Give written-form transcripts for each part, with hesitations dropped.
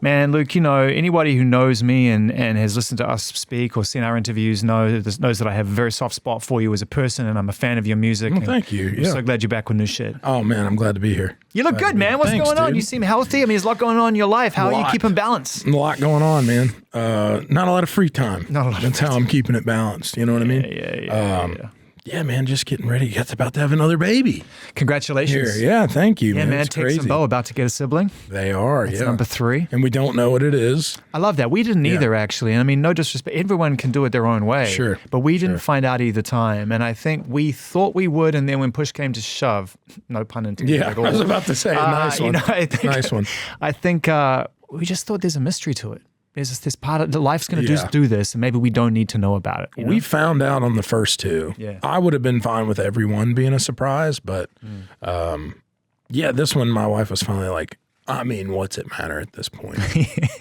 Man, Luke, anybody who knows me and has listened to us speak or seen our interviews knows that I have a very soft spot for you as a person, and I'm a fan of your music. Well, thank you. I'm so glad you're back with new shit. Oh, man, I'm glad to be here. You look good, man. What's going on? Dude. You seem healthy. I mean, there's a lot going on in your life. How are you keeping balance? A lot going on, man. Not a lot of free time. Not a lot. That's how I'm keeping it balanced. You know what I mean? Yeah. Yeah, man, just getting ready. It's about to have another baby. Congratulations. Here. Yeah, thank you, Yeah, man. It's crazy. Tex and Bo about to get a sibling. They are, That's yeah. number 3. And we don't know what it is. I love that. We didn't either, actually. I mean, no disrespect. Everyone can do it their own way. Sure. But we didn't find out either time. And I think we thought we would, and then when push came to shove, no pun intended Yeah, at all. I was about to say, nice one. Nice one. I think we just thought there's a mystery to it. There's this part of the life's going to do this, and maybe we don't need to know about it. We found out on the first 2. Yeah. I would have been fine with everyone being a surprise, but this one, my wife was finally like, I mean, what's it matter at this point?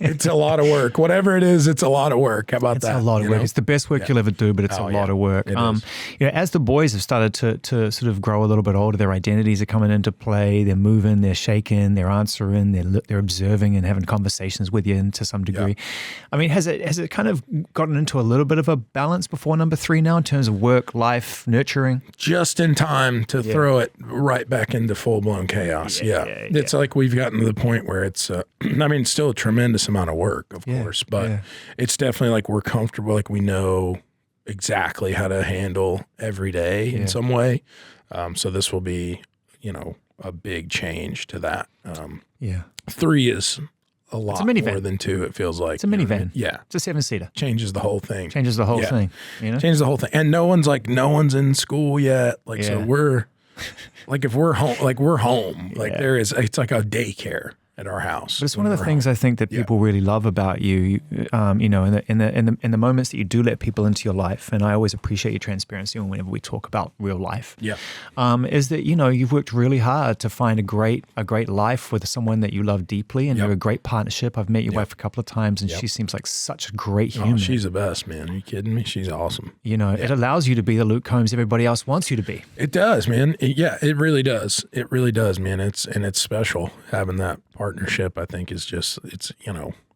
It's a lot of work. Whatever it is, it's a lot of work. How about that? It's a lot of work. It's the best work you'll ever do, but it's a lot of work. It is. As the boys have started to sort of grow a little bit older, their identities are coming into play. They're moving, they're shaking, they're answering, they're observing and having conversations with you to some degree. Yeah. I mean, has it kind of gotten into a little bit of a balance before number 3 now in terms of work, life, nurturing? Just in time to throw it right back into full-blown chaos. It's like we've gotten to the point where it's, still a tremendous amount of work, of course, but it's definitely like we're comfortable, like we know exactly how to handle every day in some way. So this will be, a big change to that. 3 is a lot more than 2, it feels like. It's a minivan. Yeah. It's a 7-seater. Changes the whole thing. Changes the whole thing. Changes the whole thing. And no one's in school yet. So we're, like if we're home, we're home. It's like a daycare at our house. But it's one of the things I think that people really love about you, in the moments that you do let people into your life, and I always appreciate your transparency whenever we talk about real life. Is that you've worked really hard to find a great life with someone that you love deeply, and you're a great partnership. I've met your wife a couple of times, and she seems like such a great human. Oh, she's the best, man. Are you kidding me? She's awesome. It allows you to be the Luke Combs everybody else wants you to be. It does, man. It really does. It really does, man. It's special having that partnership. I think is just,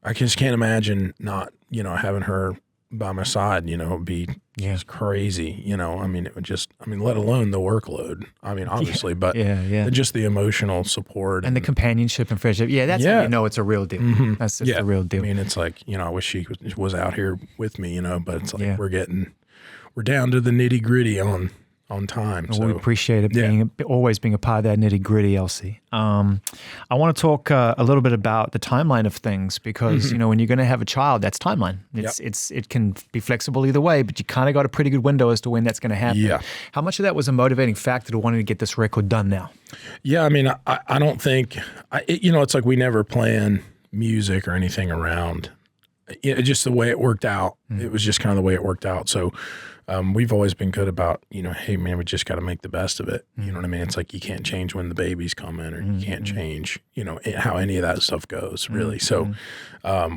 I just can't imagine not, having her by my side, it'd be just crazy, it would just, let alone the workload. Obviously, but just the emotional support and the companionship and friendship. Yeah. That's how you know it's a real deal. Mm-hmm. That's just the real deal. It's like, I wish she was out here with me, but it's like, we're down to the nitty gritty on time. Well, we appreciate it always being a part of that nitty gritty, Elsie. I want to talk a little bit about the timeline of things because when you're going to have a child, that's timeline. It can be flexible either way, but you kind of got a pretty good window as to when that's going to happen. Yeah. How much of that was a motivating factor to wanting to get this record done now? Yeah, I don't think it's like we never plan music or anything around. Just the way it worked out. It was just kind of the way it worked out. So. We've always been good about, hey man, we just got to make the best of it. You know what I mean? It's like you can't change when the baby's coming or you can't change, how any of that stuff goes really. So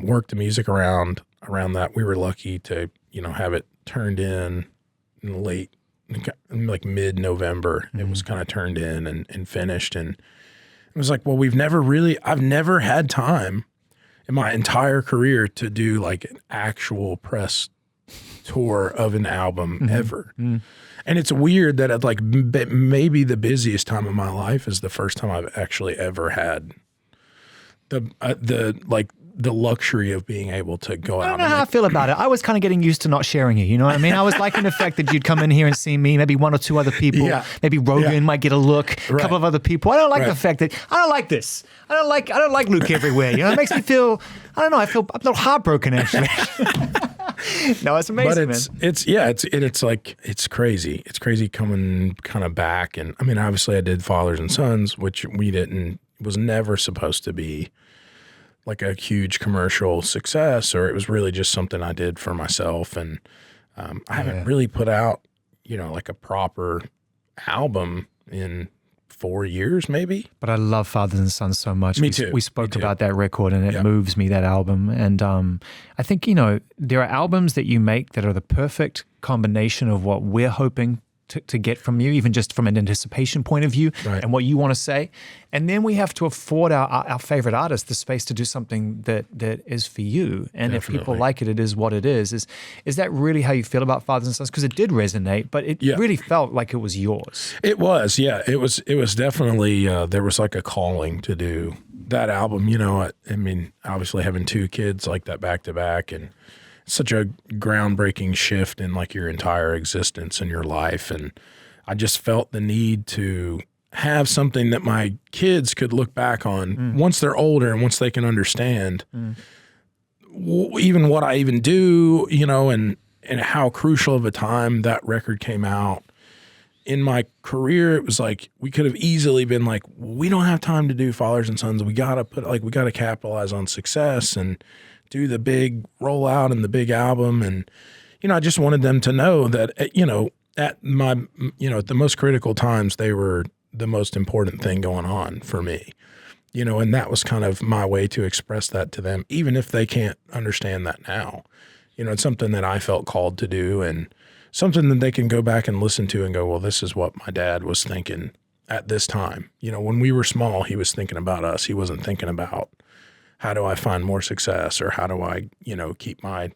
work the music around that. We were lucky to, have it turned in late, like mid-November. It was kind of turned in and finished. And it was like, well, I've never had time in my entire career to do like an actual press tour of an album ever. And it's weird that at like maybe the busiest time of my life is the first time I've actually ever had the luxury of being able to go out. I don't know how I feel about it. I was kind of getting used to not sharing it. You know what I mean? I was liking the fact that you'd come in here and see me, maybe 1 or 2 other people. Maybe Rogan might get a look, a couple of other people. I don't like the fact that I don't like this. I don't like Luke everywhere. It makes me feel, I'm a little heartbroken actually. No, it's amazing, but it's crazy. It's crazy coming kind of back. And obviously I did Fathers and Sons, which was never supposed to be like a huge commercial success, or it was really just something I did for myself. And I haven't really put out, like a proper album in 4 years maybe. But I love Fathers and Sons so much. Me too. We spoke about that record and it moves me, that album. And I think, there are albums that you make that are the perfect combination of what we're hoping to get from you, even just from an anticipation point of view and what you want to say. And then we have to afford our favorite artists the space to do something that is for you. And if people like it, it is what it is. Is that really how you feel about Fathers and Sons? Because it did resonate, but it really felt like it was yours. It was, yeah. It was definitely, there was like a calling to do that album. You know, I mean, obviously having 2 kids like that back to back, and such a groundbreaking shift in like your entire existence and your life. And I just felt the need to have something that my kids could look back on once they're older and once they can understand even what I even do, you know, and how crucial of a time that record came out. In my career, it was like we could have easily been like, we don't have time to do Fathers and Sons. We got to capitalize on success and do the big rollout and the big album. And, you know, I just wanted them to know that, you know, at the most critical times, they were the most important thing going on for me, you know, and that was kind of my way to express that to them, even if they can't understand that now. You know, it's something that I felt called to do, and something that they can go back and listen to and go, well, this is what my dad was thinking at this time. You know, when we were small, he was thinking about us. He wasn't thinking about how do I find more success, or how do I, you know, keep my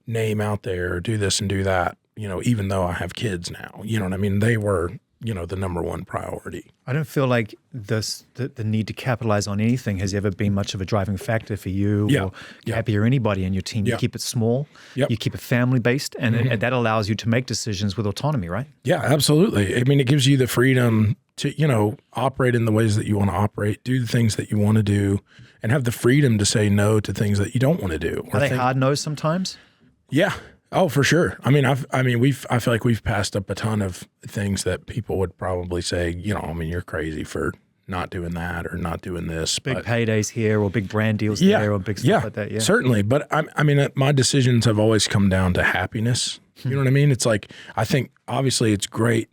name out there, or do this and do that, you know, even though I have kids now. You know what I mean? They were, you know, the number one priority. I don't feel like the need to capitalize on anything has ever been much of a driving factor for you or Gabby or anybody in your team. You keep it small, you keep it family-based, and that allows you to make decisions with autonomy, right? Yeah, absolutely. I mean, it gives you the freedom to, you know, operate in the ways that you want to operate, do the things that you want to do, and have the freedom to say no to things that you don't want to do. Are they hard no's sometimes? Yeah. Oh, for sure. I mean, I feel like we've passed up a ton of things that people would probably say, you know, I mean, you're crazy for not doing that or not doing this. Big paydays here, or big brand deals there, or big stuff like that. Yeah, certainly. But I mean, my decisions have always come down to happiness. You know what I mean? It's like, I think obviously it's great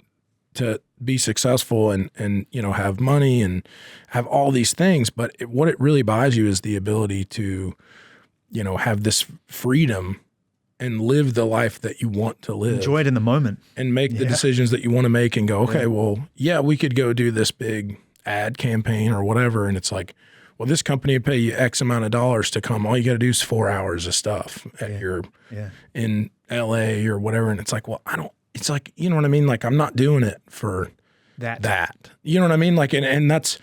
to be successful and you know, have money and have all these things, but what it really buys you is the ability to, you know, have this freedom and live the life that you want to live. Enjoy it in the moment. And make the decisions that you want to make and go, okay, well, yeah, we could go do this big ad campaign or whatever. And it's like, well, this company will pay you X amount of dollars to come. All you got to do is 4 hours of stuff at your in LA or whatever. And it's like, well, it's like, you know what I mean? Like, I'm not doing it for that. You know what I mean? Like, and that's,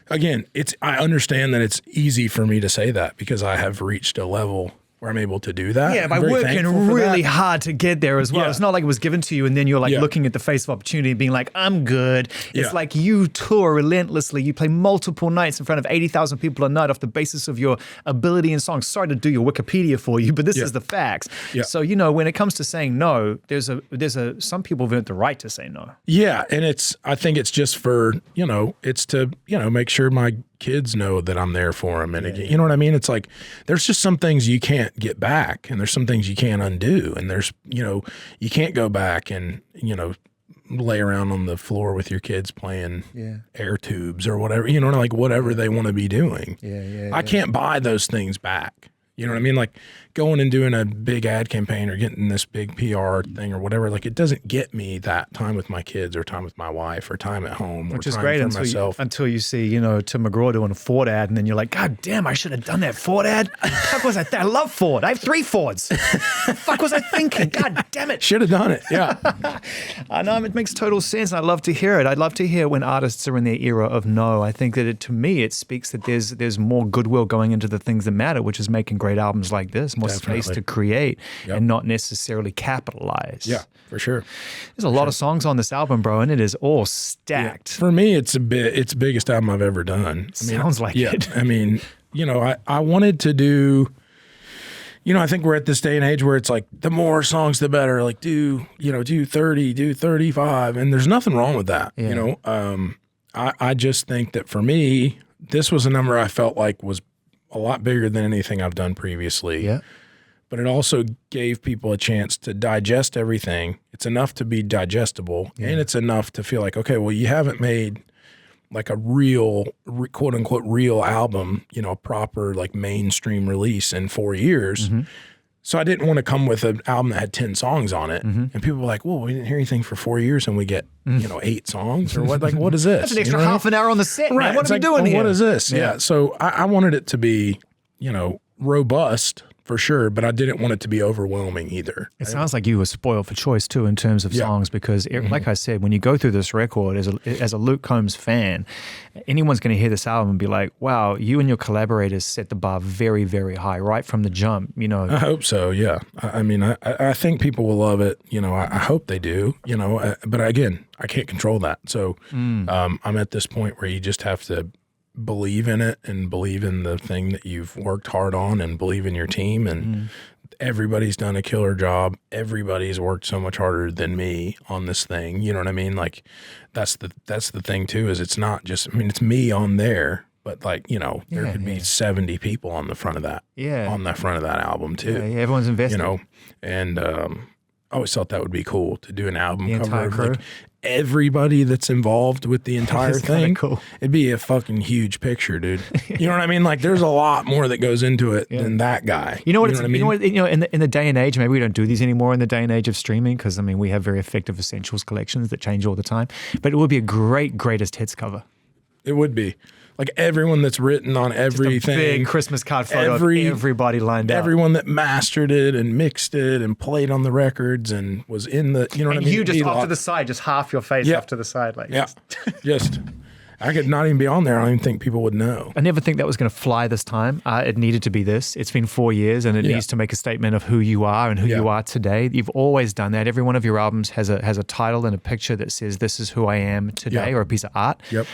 again, I understand that it's easy for me to say that because I have reached a level where I'm able to do that. Yeah, by working really hard to get there as well. Yeah. It's not like it was given to you and then you're like looking at the face of opportunity and being like, I'm good. It's like you tour relentlessly. You play multiple nights in front of 80,000 people a night off the basis of your ability in songs. Sorry to do your Wikipedia for you, but this is the facts. Yeah. So, you know, when it comes to saying no, there's some people have earned the right to say no. Yeah, and I think it's just for, you know, it's to, you know, make sure my kids know that I'm there for them. And again, you know what I mean? It's like, there's just some things you can't get back, and there's some things you can't undo. And there's, you know, you can't go back and, you know, lay around on the floor with your kids playing air tubes or whatever, you know, like whatever they want to be doing. I can't buy those things back. You know what I mean? Like going and doing a big ad campaign or getting this big PR thing or whatever, like it doesn't get me that time with my kids or time with my wife or time at home. Which is great until you see, you know, Tim McGraw doing a Ford ad and then you're like, God damn, I should have done that Ford ad. Fuck was I love Ford. I have 3 Fords. Fuck was I thinking? God damn it. Should have done it. Yeah. I know, it makes total sense and I love to hear it. I'd love to hear when artists are in their era of no. I think that to me, it speaks that there's more goodwill going into the things that matter, which is making great albums like this, more space to create and not necessarily capitalize. Yeah, for sure. There's a lot of songs on this album, bro, and it is all stacked. Yeah. For me, it's the biggest album I've ever done. Sounds like it. I mean, you know, I wanted to do, you know, I think we're at this day and age where it's like the more songs, the better. Like do 30, do 35. And there's nothing wrong with that. You know, I just think that for me, this was a number I felt like was a lot bigger than anything I've done previously. Yeah. But it also gave people a chance to digest everything. It's enough to be digestible, and it's enough to feel like, okay, well, you haven't made like a real, quote unquote, real album, you know, a proper like mainstream release in 4 years. So I didn't want to come with an album that had 10 songs on it. And people were like, well, we didn't hear anything for 4 years and we get, 8 songs or what? Like, what is this? That's an extra half an hour on the set. Right. Man. What are we doing here? What is this? Yeah. So I wanted it to be, robust for sure, but I didn't want it to be overwhelming either. It sounds like you were spoiled for choice too in terms of songs because, like I said, when you go through this record as a Luke Combs fan, anyone's going to hear this album and be like, wow, you and your collaborators set the bar very, very high right from the jump, I hope so, yeah. I think people will love it. I hope they do, but again, I can't control that. So I'm at this point where you just have to believe in it and believe in the thing that you've worked hard on and believe in your team. And everybody's done a killer job. Everybody's worked so much harder than me on this thing. You know what I mean? Like that's the thing too, is it's not just, it's me on there, but like, there could be 70 people on the front of that, on the front of that album too. Yeah, everyone's invested. And I always thought that would be cool to do an album the cover entire of crew. like everybody that's involved with the entire thing. Cool. It'd be a fucking huge picture, dude. You know what I mean? Like there's a lot more that goes into it than that guy. You know what I mean? In the day and age, maybe we don't do these anymore in the day and age of streaming because we have very effective essentials collections that change all the time. But it would be a great greatest hits cover. It would be. Like everyone that's written on everything. Just a big Christmas card photo of everybody lined up. Everyone that mastered it and mixed it and played on the records and was in the, you know what I mean? You just off to the side, just half your face off to the side. I could not even be on there. I don't even think people would know. I never think that was going to fly this time. It needed to be this. It's been 4 years and it needs to make a statement of who you are and who you are today. You've always done that. Every one of your albums has a title and a picture that says, this is who I am today, or a piece of art. Yep.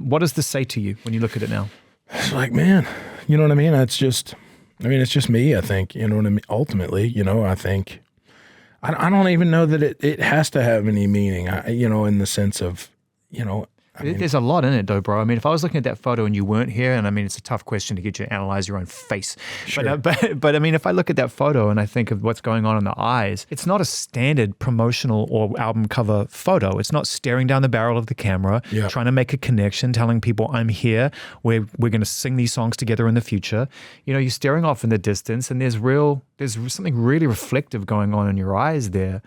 What does this say to you when you look at it now? It's like, man, you know what I mean? It's just me, I think, you know what I mean? Ultimately, I think, I don't even know that it has to have any meaning, in the sense of, there's a lot in it though, bro. If I was looking at that photo and you weren't here, and it's a tough question to get you to analyze your own face. Sure. But if I look at that photo and I think of what's going on in the eyes, it's not a standard promotional or album cover photo. It's not staring down the barrel of the camera, trying to make a connection, telling people I'm here, we're going to sing these songs together in the future. You're staring off in the distance and there's something really reflective going on in your eyes there.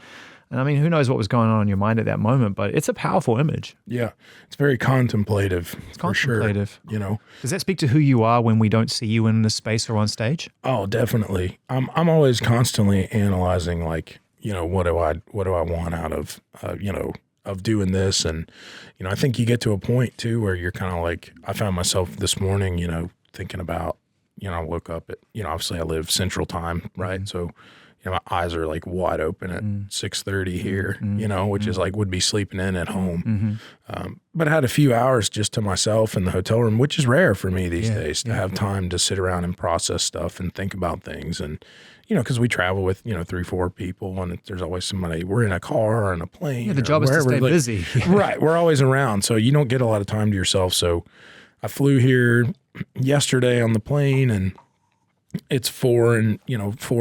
And who knows what was going on in your mind at that moment, but it's a powerful image. Yeah. It's very contemplative. It's contemplative. For sure, Does that speak to who you are when we don't see you in the space or on stage? Oh, definitely. I'm always constantly analyzing, like, what do I want out of, of doing this? And, I think you get to a point too, where you're kind of like, I found myself this morning, thinking about, I woke up at, obviously I live Central Time, right? Mm-hmm. So, my eyes are like wide open at 6:30 here, which is like would be sleeping in at home. But I had a few hours just to myself in the hotel room, which is rare for me these days to have time to sit around and process stuff and think about things. And, because we travel with, 3-4 people and there's always somebody, we're in a car or in a plane. Yeah, the job is to stay busy. Right. We're always around. So you don't get a lot of time to yourself. So I flew here yesterday on the plane and it's 4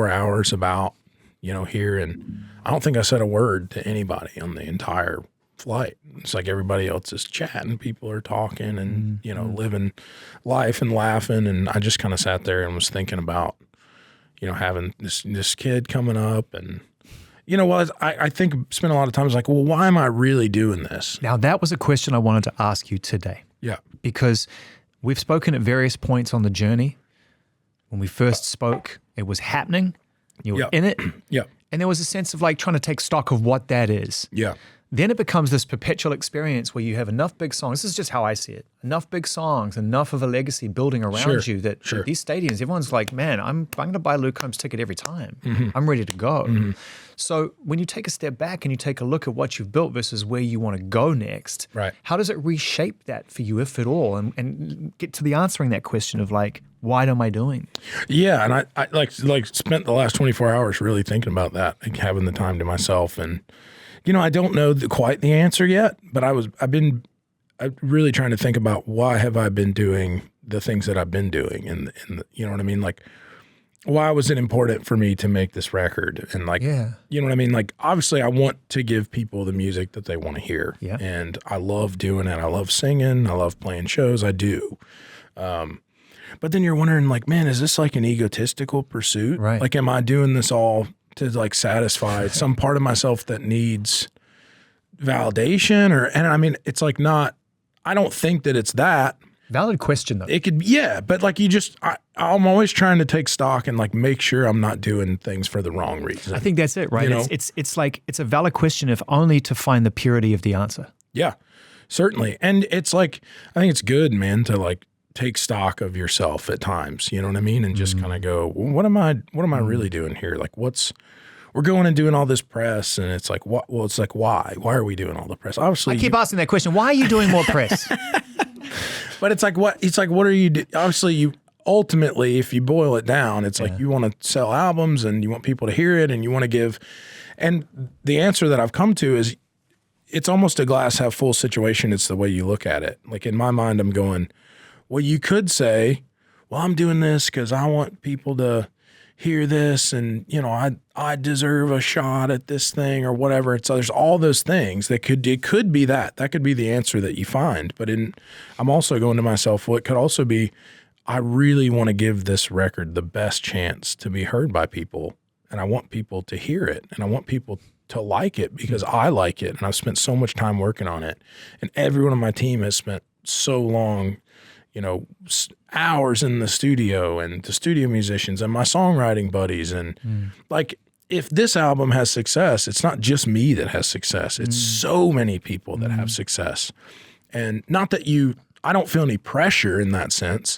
hours about, here. And I don't think I said a word to anybody on the entire flight. It's like everybody else is chatting. People are talking and, living life and laughing. And I just kind of sat there and was thinking about, having this kid coming up. And, I think spent a lot of time, I was like, well, why am I really doing this? Now, that was a question I wanted to ask you today. Yeah. Because we've spoken at various points on the journey. When we first spoke, it was happening. You were in it. Yeah. And there was a sense of like trying to take stock of what that is. Yeah. Then it becomes this perpetual experience where you have enough big songs. This is just how I see it. Enough big songs, enough of a legacy building around you that these stadiums, everyone's like, man, I'm going to buy Luke Combs' ticket every time. Mm-hmm. I'm ready to go. Mm-hmm. So when you take a step back and you take a look at what you've built versus where you want to go next, how does it reshape that for you, if at all? And get to the answering that question of like, why am I doing it? Yeah, and I like spent the last 24 hours really thinking about that, like having the time to myself. And I don't know quite the answer yet, but I've been really trying to think about why have I been doing the things that I've been doing, and you know what I mean? Like, why was it important for me to make this record? And like, you know what I mean? Like, obviously I want to give people the music that they want to hear. Yeah. And I love doing it. I love singing. I love playing shows. I do. But then you're wondering, like, man, is this like an egotistical pursuit? Right. Like, am I doing this all to like satisfy some part of myself that needs validation? And I mean, it's like not, I don't think that it's that. Valid question though. It could, yeah, but like I'm always trying to take stock and like make sure I'm not doing things for the wrong reason. I think that's it, right? You know? It's like, it's a valid question if only to find the purity of the answer. Yeah, certainly. And it's like, I think it's good, man, to like take stock of yourself at times, you know what I mean? And just kind of go, well, what am I really doing here? Like we're going and doing all this press, and it's like, what? Well, it's like, why? Why are we doing all the press? Obviously, I keep asking that question. Why are you doing more press? But it's like, what? It's like, what are you? Obviously, you ultimately, if you boil it down, it's like you want to sell albums and you want people to hear it, and you want to give. And the answer that I've come to is, it's almost a glass half full situation. It's the way you look at it. Like in my mind, I'm going, well, you could say, well, I'm doing this because I want people to hear this, and you know, I deserve a shot at this thing or whatever. So there's all those things that could be that could be the answer that you find. But I'm also going to myself, well, it could also be, I really want to give this record the best chance to be heard by people, and I want people to hear it, and I want people to like it because I like it, and I've spent so much time working on it, and everyone on my team has spent so long, you know, hours in the studio, and the studio musicians and my songwriting buddies. And like, if this album has success, it's not just me that has success. It's so many people that have success. And not that I don't feel any pressure in that sense,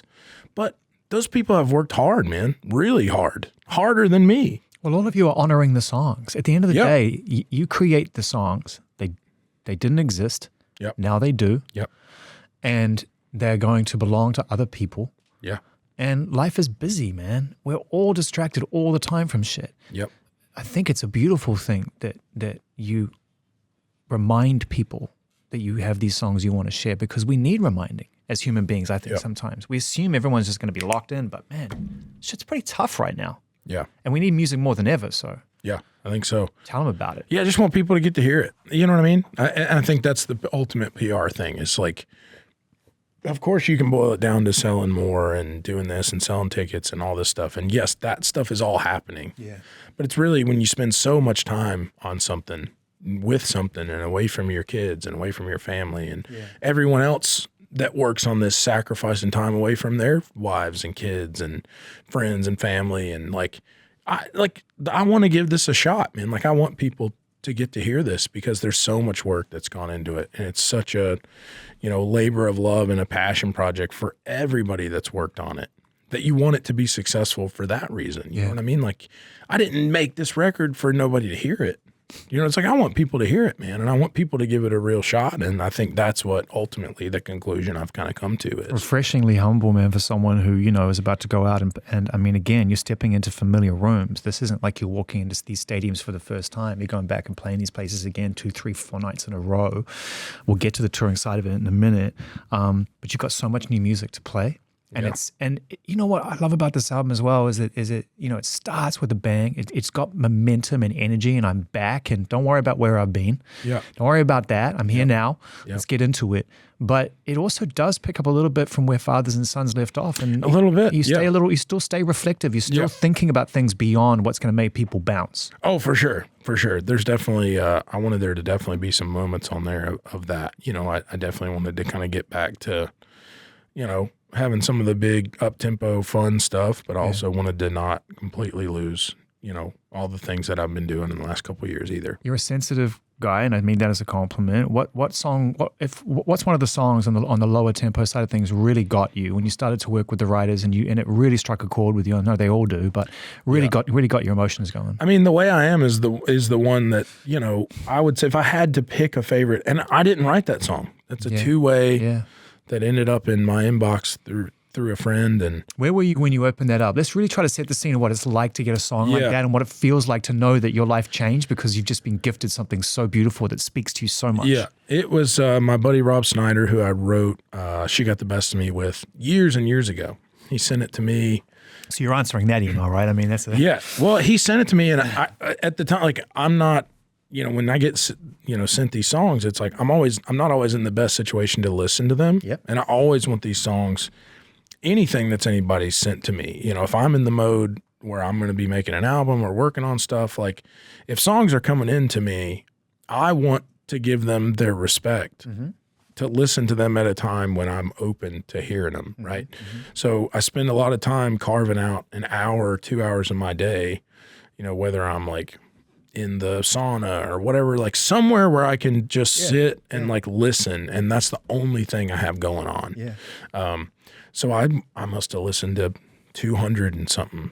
but those people have worked hard, man, really hard, harder than me. Well, all of you are honoring the songs. At the end of the day, you create the songs. They didn't exist. Yep. Now they do. Yep. And they're going to belong to other people. Yeah. And life is busy, man. We're all distracted all the time from shit. Yep. I think it's a beautiful thing that you remind people that you have these songs you want to share, because we need reminding as human beings, I think sometimes. We assume everyone's just going to be locked in, but man, shit's pretty tough right now. Yeah. And we need music more than ever, so. Yeah, I think so. Tell them about it. Yeah, I just want people to get to hear it. You know what I mean? I think that's the ultimate PR thing. It's like, of course you can boil it down to selling more and doing this and selling tickets and all this stuff. And yes, that stuff is all happening. Yeah. But it's really when you spend so much time on something, with something, and away from your kids and away from your family and everyone else that works on this, sacrificing time away from their wives and kids and friends and family. And I want to give this a shot, man. Like, I want people to get to hear this because there's so much work that's gone into it. And it's such a, you know, labor of love and a passion project for everybody that's worked on it, that you want it to be successful for that reason. You know what I mean? Like, I didn't make this record for nobody to hear it. You know, it's like, I want people to hear it, man. And I want people to give it a real shot. And I think that's what ultimately the conclusion I've kind of come to is. Refreshingly humble, man, for someone who, you know, is about to go out and I mean, again, you're stepping into familiar rooms. This isn't like you're walking into these stadiums for the first time. You're going back and playing these places again 2, 3, 4 nights in a row. We'll get to the touring side of it in a minute. But you've got so much new music to play. And you know what I love about this album as well is it you know, it starts with a bang. It's got momentum and energy, and I'm back, and don't worry about where I've been. Yeah. Don't worry about that. I'm here now. Let's get into it. But it also does pick up a little bit from where Fathers and Sons left off, and a little bit. You stay you still stay reflective. You're still thinking about things beyond what's going to make people bounce. Oh, for sure. For sure. There's definitely, I wanted there to definitely be some moments on there of that. You know, I definitely wanted to kind of get back to, you know, having some of the big up-tempo fun stuff, but also wanted to not completely lose, you know, all the things that I've been doing in the last couple of years either. You're a sensitive guy, and I mean that as a compliment. What's one of the songs on the lower tempo side of things really got you when you started to work with the writers, and it really struck a chord with you? I know they all do, but really got your emotions going. I mean, The Way I Am is the one that, you know, I would say if I had to pick a favorite, and I didn't write that song. That's a two-way that ended up in my inbox through a friend. And where were you when you opened that up? Let's really try to set the scene of what it's like to get a song like that, and what it feels like to know that your life changed because you've just been gifted something so beautiful that speaks to you so much. Yeah, it was my buddy Rob Snyder, who I wrote She Got the Best of Me with years and years ago. He sent it to me. So you're answering that email, right? I mean, that's well, he sent it to me, and I at the time, like, I'm not, you know, when I get, you know, sent these songs, it's like I'm not always in the best situation to listen to them. Yep. And I always want these songs anything that's anybody sent to me. You know, if I'm in the mode where I'm going to be making an album or working on stuff, like if songs are coming into me, I want to give them their respect, to listen to them at a time when I'm open to hearing them, right? So I spend a lot of time carving out an hour or 2 hours of my day, you know, whether I'm like in the sauna or whatever, like somewhere where I can just sit and like listen, and that's the only thing I have going on. So I must have listened to 200 and something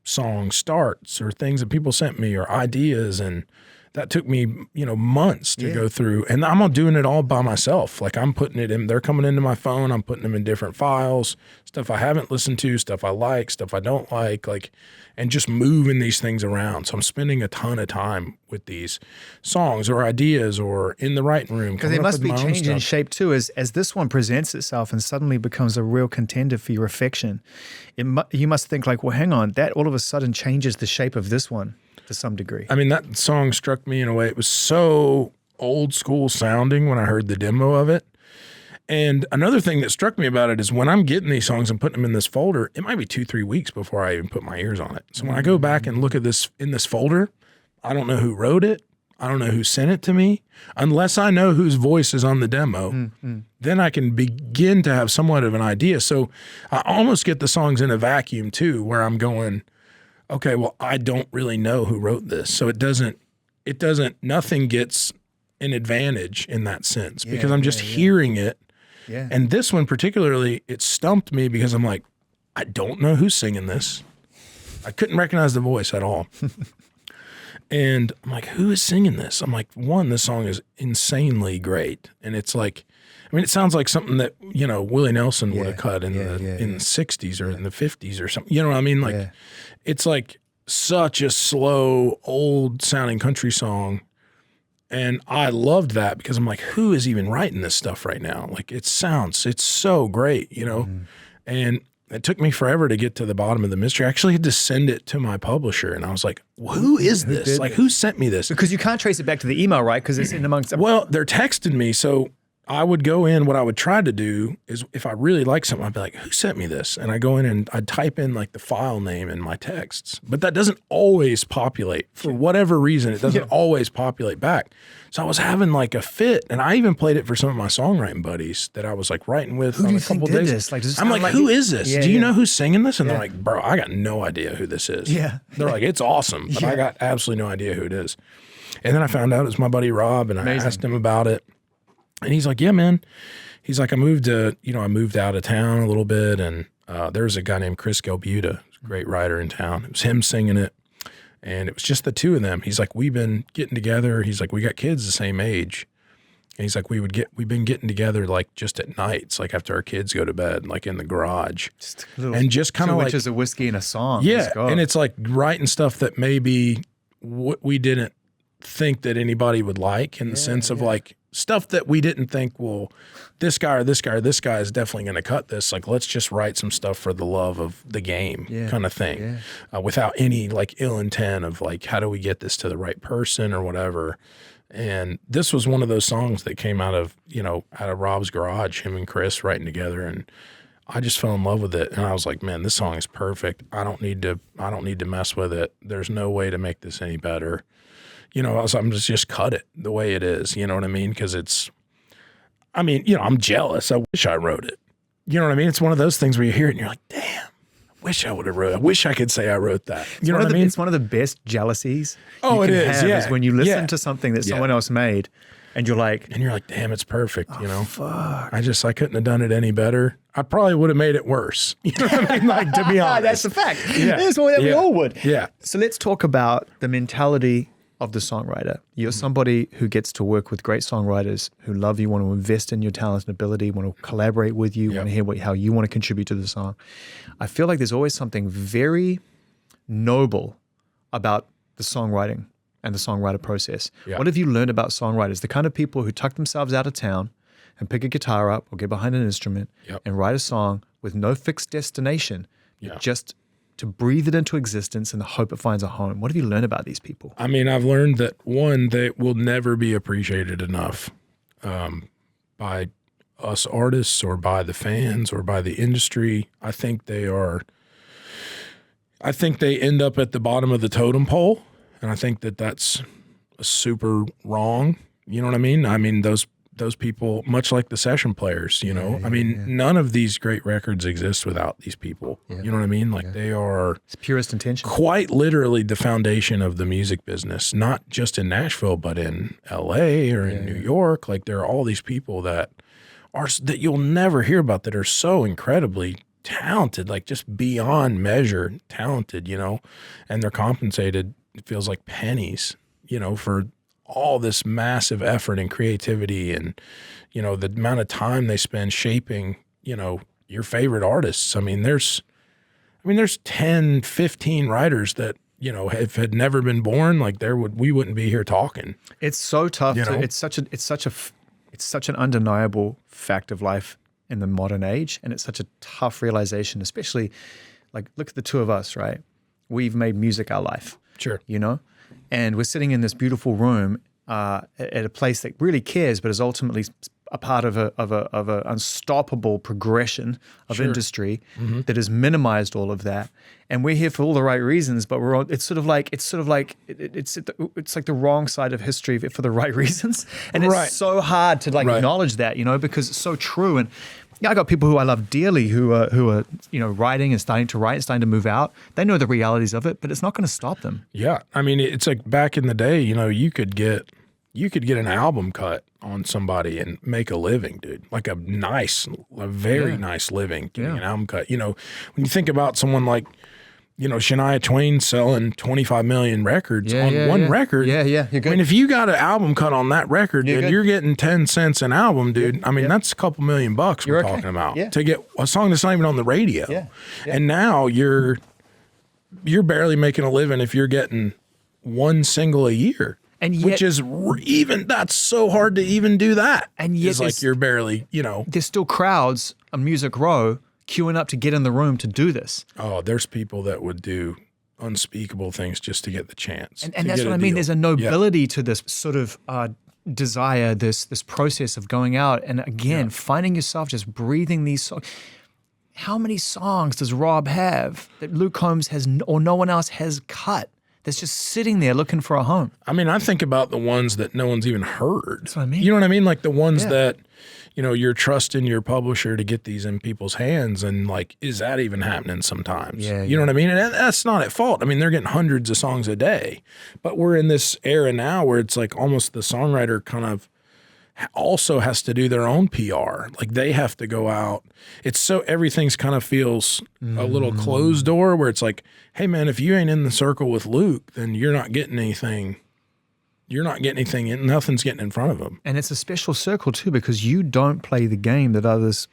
song starts or things that people sent me or ideas, and that took me, you know, months to go through, and I'm doing it all by myself. Like I'm putting it in, they're coming into my phone, I'm putting them in different files, stuff I haven't listened to, stuff I like, stuff I don't like, and just moving these things around. So I'm spending a ton of time with these songs or ideas or in the writing room. Because they must be changing shape too, as this one presents itself and suddenly becomes a real contender for your affection. You must think like, well, hang on, that all of a sudden changes the shape of this one to some degree. I mean, that song struck me in a way. It was so old school sounding when I heard the demo of it. And another thing that struck me about it is when I'm getting these songs and putting them in this folder, it might be 2-3 weeks before I even put my ears on it. So when I go back and look at this in this folder, I don't know who wrote it. I don't know who sent it to me. Unless I know whose voice is on the demo, then I can begin to have somewhat of an idea. So I almost get the songs in a vacuum too, where I'm going, okay, well, I don't really know who wrote this. So nothing gets an advantage in that sense because I'm just hearing it. Yeah. And this one particularly, it stumped me because I'm like, I don't know who's singing this. I couldn't recognize the voice at all. And I'm like, who is singing this? I'm like, one, this song is insanely great. And it's like, I mean, it sounds like something that, you know, Willie Nelson would have cut in the 60s or in the 50s or something. You know what I mean? Like, it's like such a slow, old sounding country song. And I loved that because I'm like, who is even writing this stuff right now? Like, it's so great, you know? And it took me forever to get to the bottom of the mystery. I actually had to send it to my publisher, and I was like, who is this? Like, who sent me this? Because you can't trace it back to the email, right? Because it's in amongst them. Well, they're texting me, so I would go in. What I would try to do is if I really like something, I'd be like, who sent me this? And I go in and I'd type in like the file name in my texts. But that doesn't always populate. For whatever reason, it doesn't always populate back. So I was having like a fit. And I even played it for some of my songwriting buddies that I was like writing with on a couple days. This? Like, I'm like, who is this? Do you know who's singing this? And they're like, bro, I got no idea who this is. They're like, it's awesome. But I got absolutely no idea who it is. And then I found out it was my buddy Rob, and I asked him about it. And he's like, yeah, man. He's like, I moved out of town a little bit, and there's a guy named Chris Gelbuta, a great writer in town. It was him singing it, and it was just the two of them. He's like, we've been getting together. He's like, we got kids the same age. And he's like, we've been getting together like just at nights, like after our kids go to bed, like in the garage. Just kind of like 2 inches of whiskey and a song. Yeah, and it's like writing stuff that maybe we didn't think that anybody would like in the sense of like, stuff that we didn't think, well, this guy or this guy or this guy is definitely going to cut this. Like, let's just write some stuff for the love of the game kind of thing without any like ill intent of like, how do we get this to the right person or whatever. And this was one of those songs that came out of Rob's garage, him and Chris writing together. And I just fell in love with it. And I was like, man, this song is perfect. I don't need to mess with it. There's no way to make this any better. You know, I'm just cut it the way it is. You know what I mean? Because I'm jealous. I wish I wrote it. You know what I mean? It's one of those things where you hear it and you're like, damn, I wish I would have wrote it. I wish I could say I wrote that. You know what I mean? It's one of the best jealousies it is. Is when you listen to something that someone else made and you're like, damn, it's perfect. You know, fuck. I couldn't have done it any better. I probably would have made it worse. You know what I mean? Like, to be honest. That's a fact. That's what we all would. Yeah. So let's talk about the mentality of the songwriter. You're somebody who gets to work with great songwriters who love you, want to invest in your talent and ability, want to collaborate with you, want to hear how you want to contribute to the song. I feel like there's always something very noble about the songwriting and the songwriter process. Yeah. What have you learned about songwriters? The kind of people who tuck themselves out of town and pick a guitar up or get behind an instrument and write a song with no fixed destination, just to breathe it into existence and hope it finds a home. What have you learned about these people? I mean, I've learned that, one, they will never be appreciated enough by us artists or by the fans or by the industry. I think they end up at the bottom of the totem pole, and I think that that's super wrong. You know what I mean? I mean, those people, much like the session players, you know, none of these great records exist without these people. Yeah. You know what I mean? Like they are it's purest intention. Quite literally the foundation of the music business, not just in Nashville, but in LA or in New York. Like there are all these people that you'll never hear about that are so incredibly talented, like just beyond measure talented, you know, and they're compensated, it feels like pennies, you know, for all this massive effort and creativity and, you know, the amount of time they spend shaping, you know, your favorite artists. I mean, there's 10, 15 writers that, you know, if had never been born, like we wouldn't be here talking. It's so tough. It's such an undeniable fact of life in the modern age. And it's such a tough realization, especially like, look at the two of us, right? We've made music our life. Sure. You know? And we're sitting in this beautiful room at a place that really cares, but is ultimately a part of a unstoppable progression of industry that has minimized all of that. And we're here for all the right reasons, but it's like the wrong side of history for the right reasons. And it's so hard to acknowledge that, you know, because it's so true. And I got people who I love dearly who are you know, writing and starting to write and starting to move out. They know the realities of it, but it's not going to stop them. Yeah. I mean, it's like back in the day, you know, you could get an album cut on somebody and make a living, dude. Like a very nice living getting an album cut. You know, when you think about someone like, you know, Shania Twain selling 25 million records on one record. Yeah, you're good. I mean, if you got an album cut on that record, you're getting 10 cents an album, dude. I mean, that's a couple $1 million we're talking about to get a song that's not even on the radio. Yeah. And now you're barely making a living if you're getting one single a year. And yet, which is that's so hard to even do that. And yet, it's like you're barely, you know. There's still crowds on Music Row queuing up to get in the room to do this. Oh, there's people that would do unspeakable things just to get the chance. And that's what I mean. There's a nobility to this sort of desire, this process of going out and again finding yourself just breathing these songs. How many songs does Rob have that Luke Combs has or no one else has cut? That's just sitting there looking for a home. I mean, I think about the ones that no one's even heard. That's what I mean. You know what I mean? Like the ones that, you know, you're trusting your publisher to get these in people's hands, and like, is that even happening sometimes? Yeah. You know what I mean? And that's not at fault. I mean, they're getting hundreds of songs a day, but we're in this era now where it's like almost the songwriter kind of also has to do their own PR. Like they have to go out. It's so everything's kind of feels a little closed door where it's like, hey man, if you ain't in the circle with Luke, then you're not getting anything. You're not getting anything in. Nothing's getting in front of him. And it's a special circle too, because you don't play the game that others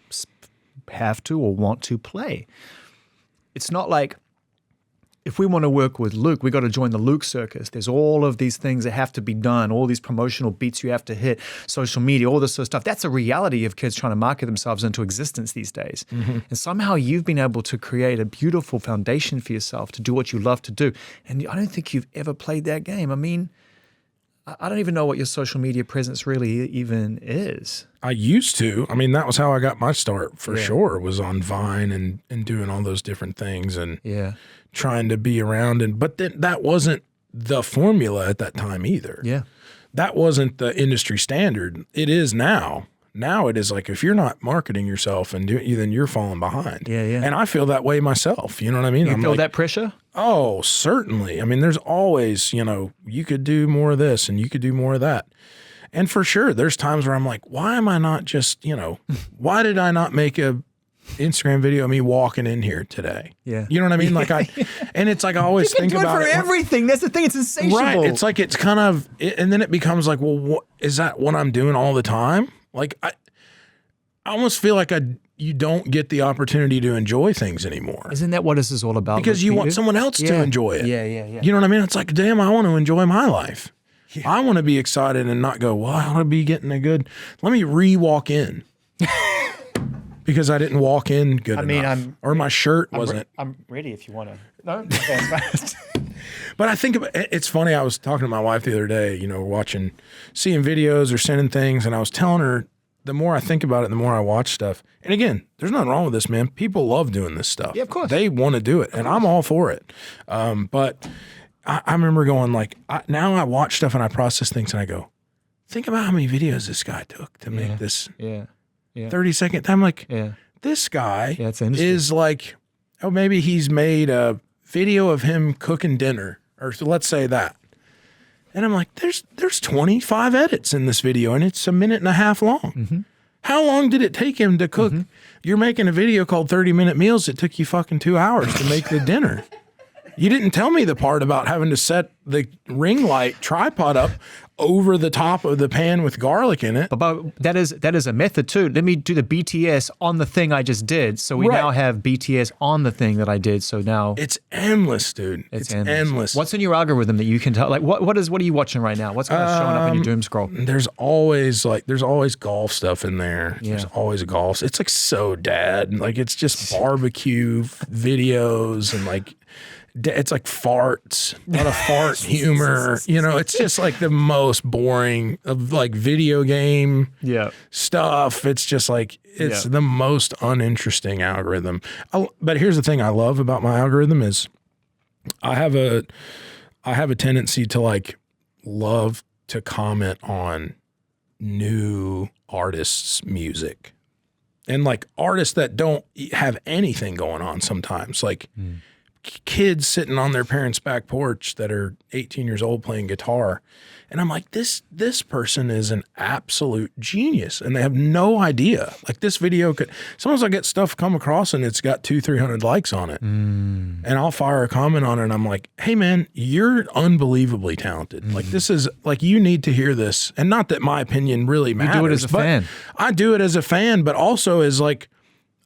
have to or want to play. It's not like, if we want to work with Luke, we got to join the Luke circus. There's all of these things that have to be done, all these promotional beats you have to hit, social media, all this sort of stuff. That's a reality of kids trying to market themselves into existence these days. And somehow you've been able to create a beautiful foundation for yourself to do what you love to do. And I don't think you've ever played that game. I mean, I don't even know what your social media presence really even is. I used to. I mean, that was how I got my start for sure, was on Vine and doing all those different things and trying to be around. But then that wasn't the formula at that time either. Yeah. That wasn't the industry standard. It is now. Now it is like, if you're not marketing yourself and then you're falling behind. Yeah. And I feel that way myself. You know what I mean? You feel that pressure? Oh, certainly. I mean, there's always, you know, you could do more of this and you could do more of that. And for sure, there's times where I'm like, why am I not just, you know, why did I not make a Instagram video of me walking in here today? Yeah. You know what I mean? Like and it's like I always think about it. You can do it for everything. That's the thing. It's insatiable. Right. It's like, it's kind of, and then it becomes like, well, is that what I'm doing all the time? Like I almost feel like you don't get the opportunity to enjoy things anymore. Isn't that what this is all about? Because you want someone else to enjoy it. Yeah. You know what I mean? It's like, damn, I want to enjoy my life. Yeah. I want to be excited and not go, well, I want to be getting let me re-walk in. Because I didn't walk in good enough. Or my shirt wasn't. I'm ready if you want to. No? Okay, it's fine. But I think it's funny. I was talking to my wife the other day, you know, seeing videos or sending things, and I was telling her, the more I think about it, the more I watch stuff. And again, there's nothing wrong with this, man. People love doing this stuff. Yeah, of course. They want to do it, and I'm all for it. But I remember going like, now I watch stuff and I process things and I go, think about how many videos this guy took to make this 30-second. I'm like, this guy is like, oh, maybe he's made a video of him cooking dinner, or so let's say that. And I'm like, there's 25 edits in this video, and it's 1.5 minutes long. Mm-hmm. How long did it take him to cook? Mm-hmm. You're making a video called 30-minute meals. It took you fucking 2 hours to make the dinner. You didn't tell me the part about having to set the ring light tripod up over the top of the pan with garlic in it. But that is a method too. Let me do the BTS on the thing I just did. So we now have BTS on the thing that I did. So now it's endless, dude. It's endless. What's in your algorithm that you can tell? Like what are you watching right now? What's kind of showing up in your doom scroll? There's always golf stuff in there. Yeah. There's always golf. It's like so dad. Like it's just barbecue videos and like it's like farts, a lot of fart humor. You know, it's just like the most boring of like video game stuff. It's just like, it's the most uninteresting algorithm. But here's the thing I love about my algorithm is I have a tendency to like love to comment on new artists' music and like artists that don't have anything going on sometimes. Like, kids sitting on their parents' back porch that are 18 years old playing guitar. And I'm like, this person is an absolute genius. And they have no idea. Like this video sometimes I get stuff come across and it's got 200-300 likes on it. And I'll fire a comment on it and I'm like, hey man, you're unbelievably talented. Like this is like, you need to hear this. And not that my opinion really matters. You do it as a fan. I do it as a fan, but also as like,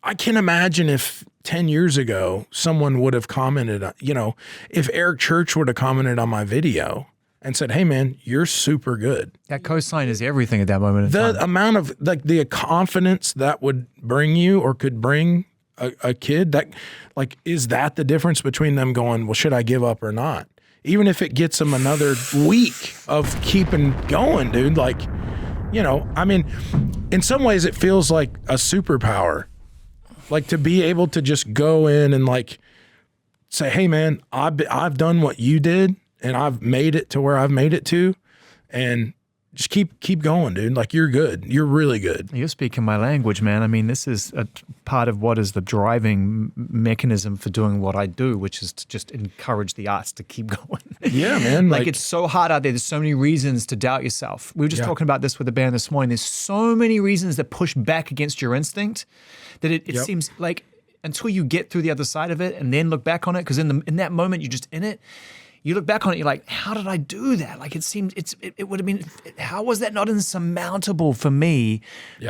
I can imagine if 10 years ago, someone would have commented, you know, if Eric Church would have commented on my video and said, hey man, you're super good. That cosign is everything at that moment in time. The amount of like the confidence that would bring you or could bring a kid that like, is that the difference between them going, well, should I give up or not? Even if it gets them another week of keeping going, dude, like, you know, I mean, in some ways it feels like a superpower. Like to be able to just go in and like say, hey man, I've done what you did and I've made it to where I've made it to, and just keep going, dude. Like you're good. You're really good. You're speaking my language, man. I mean, this is a part of what is the driving mechanism for doing what I do, which is to just encourage the arts to keep going. Yeah, man. Like it's so hard out there. There's so many reasons to doubt yourself. We were just talking about this with the band this morning. There's so many reasons that push back against your instinct that it seems like until you get through the other side of it and then look back on it, because in that moment you're just in it, you look back on it, you're like, how did I do that? Like it seems it would have been, how was that not insurmountable for me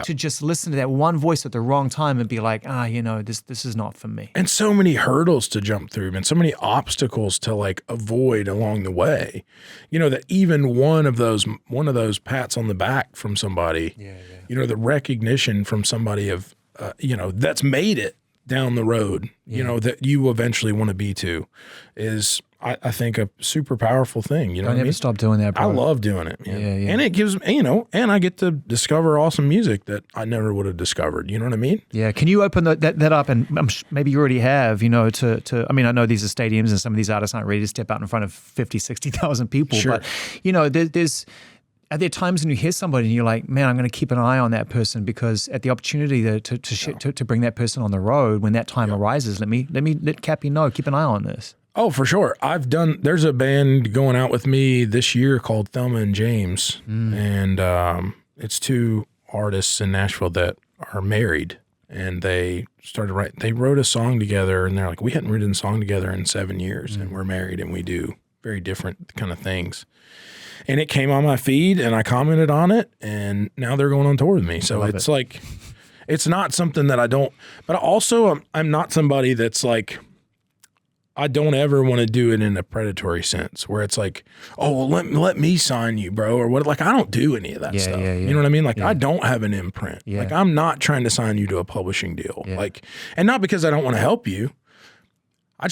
to just listen to that one voice at the wrong time and be like, you know, this is not for me. And so many hurdles to jump through, man, so many obstacles to like avoid along the way. You know, that even one of those pats on the back from somebody, you know, the recognition from somebody of, you know, that's made it down the road, you know, that you eventually want to be to is, I think, a super powerful thing. You know, Don't ever stop doing that, bro. I love doing it, man. Yeah. And it gives, you know, and I get to discover awesome music that I never would have discovered. You know what I mean? Yeah. Can you open that up? And maybe you already have, you know, I mean, I know these are stadiums and some of these artists aren't ready to step out in front of 50, 60,000 people. Sure. But, you know, are there times when you hear somebody and you're like, man, I'm going to keep an eye on that person because at the opportunity to bring that person on the road when that time arises, let Cappy know, keep an eye on this. Oh, for sure. There's a band going out with me this year called Thelma and James. And it's two artists in Nashville that are married. And they wrote a song together and they're like, we hadn't written a song together in 7 years and we're married and we do very different kind of things. And it came on my feed and I commented on it and now they're going on tour with me. So it's like, it's not something that I don't, but also I'm not somebody that's like, I don't ever want to do it in a predatory sense where it's like, oh, well, let me sign you, bro, or what. Like, I don't do any of that stuff. You know what I mean? Like, I don't have an imprint. Like, I'm not trying to sign you to a publishing deal. Like, and not because I don't want to help you. I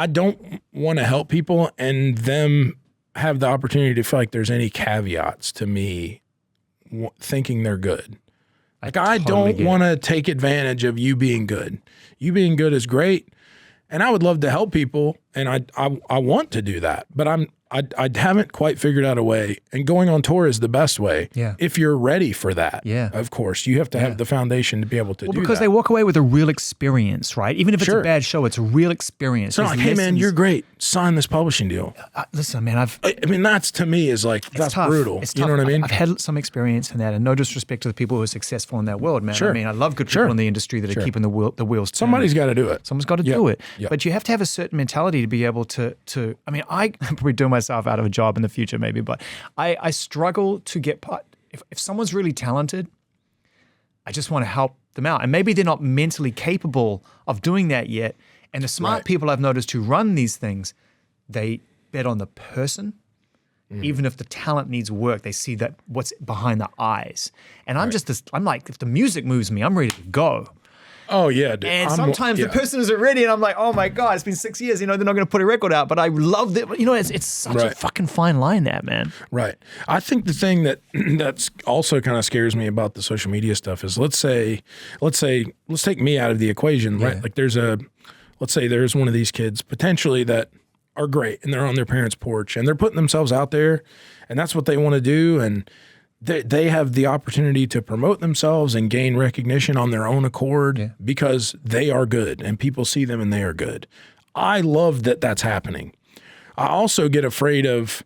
don't want to help people and them have the opportunity to feel like there's any caveats to me thinking they're good. Like, I don't want to take advantage of you being good. You being good is great. And I would love to help people, and I want to do that, but I haven't quite figured out a way. And going on tour is the best way. Yeah. If you're ready for that. Yeah. Of course, you have to have the foundation to be able to do that. Because they walk away with a real experience, right? Even if it's a bad show, it's a real experience. So like, hey man, you're great. Sign this publishing deal. Listen, man, I mean, that's to me is like, that's tough. brutal. It's you tough. know what I mean? I've had some experience in that, and no disrespect to the people who are successful in that world, man. Sure. I mean, I love good people in the industry that are keeping the wheels turning. Somebody's got to do it. Someone's got to do it. Yep. But you have to have a certain mentality to be able to. I mean, I'm probably doing myself out of a job in the future, maybe, but I struggle to get part. If someone's really talented, I just want to help them out, and maybe they're not mentally capable of doing that yet. And the smart people I've noticed who run these things, they bet on the person. Even if the talent needs work, they see that what's behind the eyes. And I'm I'm like, if the music moves me, I'm ready to go. Oh yeah, dude. And sometimes the person isn't ready, and I'm like, oh my God, it's been 6 years. You know, they're not going to put a record out, but I love that. You know, it's such a fucking fine line, that man. Right. I think the thing that's also kind of scares me about the social media stuff is let's take me out of the equation, right? Like let's say there's one of these kids potentially that are great, and they're on their parents' porch, and they're putting themselves out there, and that's what they want to do, and they have the opportunity to promote themselves and gain recognition on their own accord because they are good and people see them and they are good. I love that that's happening. I also get afraid of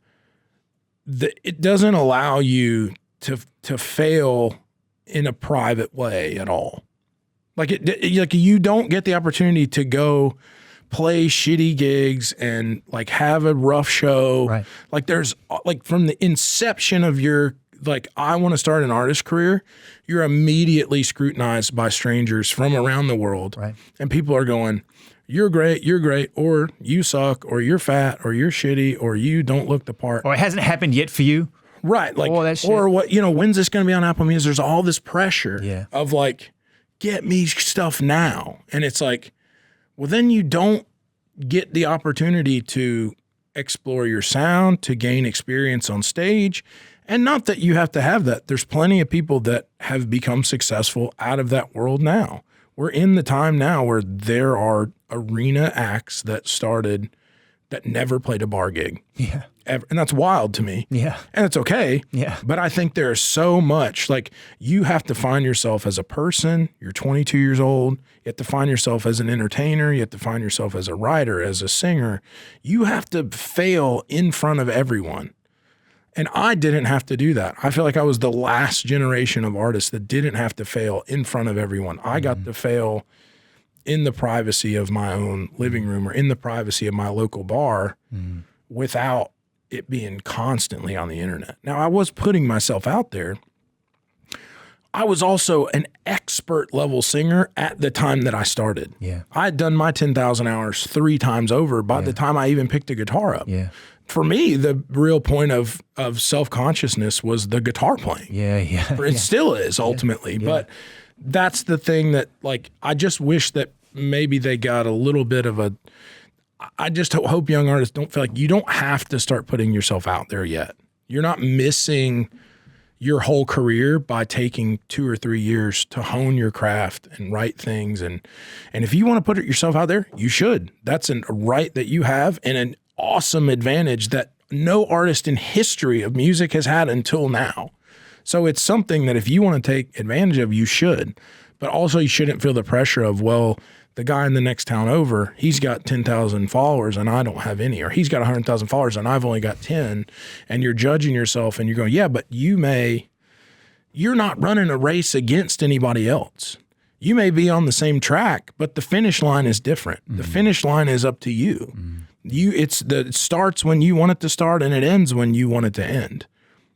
it doesn't allow you to fail in a private way at all. Like you don't get the opportunity to go play shitty gigs and like have a rough show. Right. Like there's like from the inception of your I want to start an artist career, you're immediately scrutinized by strangers from around the world. Right. And people are going, you're great, or you suck, or you're fat, or you're shitty, or you don't look the part. Or it hasn't happened yet for you. Right. Like, or what, when's this going to be on Apple Music? There's all this pressure of like, get me stuff now. And it's like, well, then you don't get the opportunity to explore your sound, to gain experience on stage. And not that you have to have that. There's plenty of people that have become successful out of that world now. We're in the time now where there are arena acts that started that never played a bar gig. Yeah. Ever. And that's wild to me. Yeah. And it's okay. Yeah. But I think there's so much, like you have to find yourself as a person. You're 22 years old. You have to find yourself as an entertainer. You have to find yourself as a writer, as a singer. You have to fail in front of everyone. And I didn't have to do that. I feel like I was the last generation of artists that didn't have to fail in front of everyone. I got to fail in the privacy of my own living room or in the privacy of my local bar without it being constantly on the internet. Now, I was putting myself out there. I was also an expert level singer at the time that I started. Yeah. I had done my 10,000 hours 3 times over by the time I even picked a guitar up. Yeah. For me, the real point of self-consciousness was the guitar playing. Yeah, yeah. It still is ultimately, but that's the thing that like, I just wish that maybe they got a little bit of a, I just hope young artists don't feel like you don't have to start putting yourself out there yet. You're not missing your whole career by taking 2 or 3 years to hone your craft and write things. And if you want to put yourself out there, you should. That's a right that you have and an awesome advantage that no artist in history of music has had until now. So it's something that if you want to take advantage of, you should. But also you shouldn't feel the pressure of, well, the guy in the next town over, he's got 10,000 followers and I don't have any, or he's got 100,000 followers and I've only got 10, and you're judging yourself and you're going, yeah, but you're not running a race against anybody else. You may be on the same track, but the finish line is different. The finish line is up to you. It starts when you want it to start and it ends when you want it to end.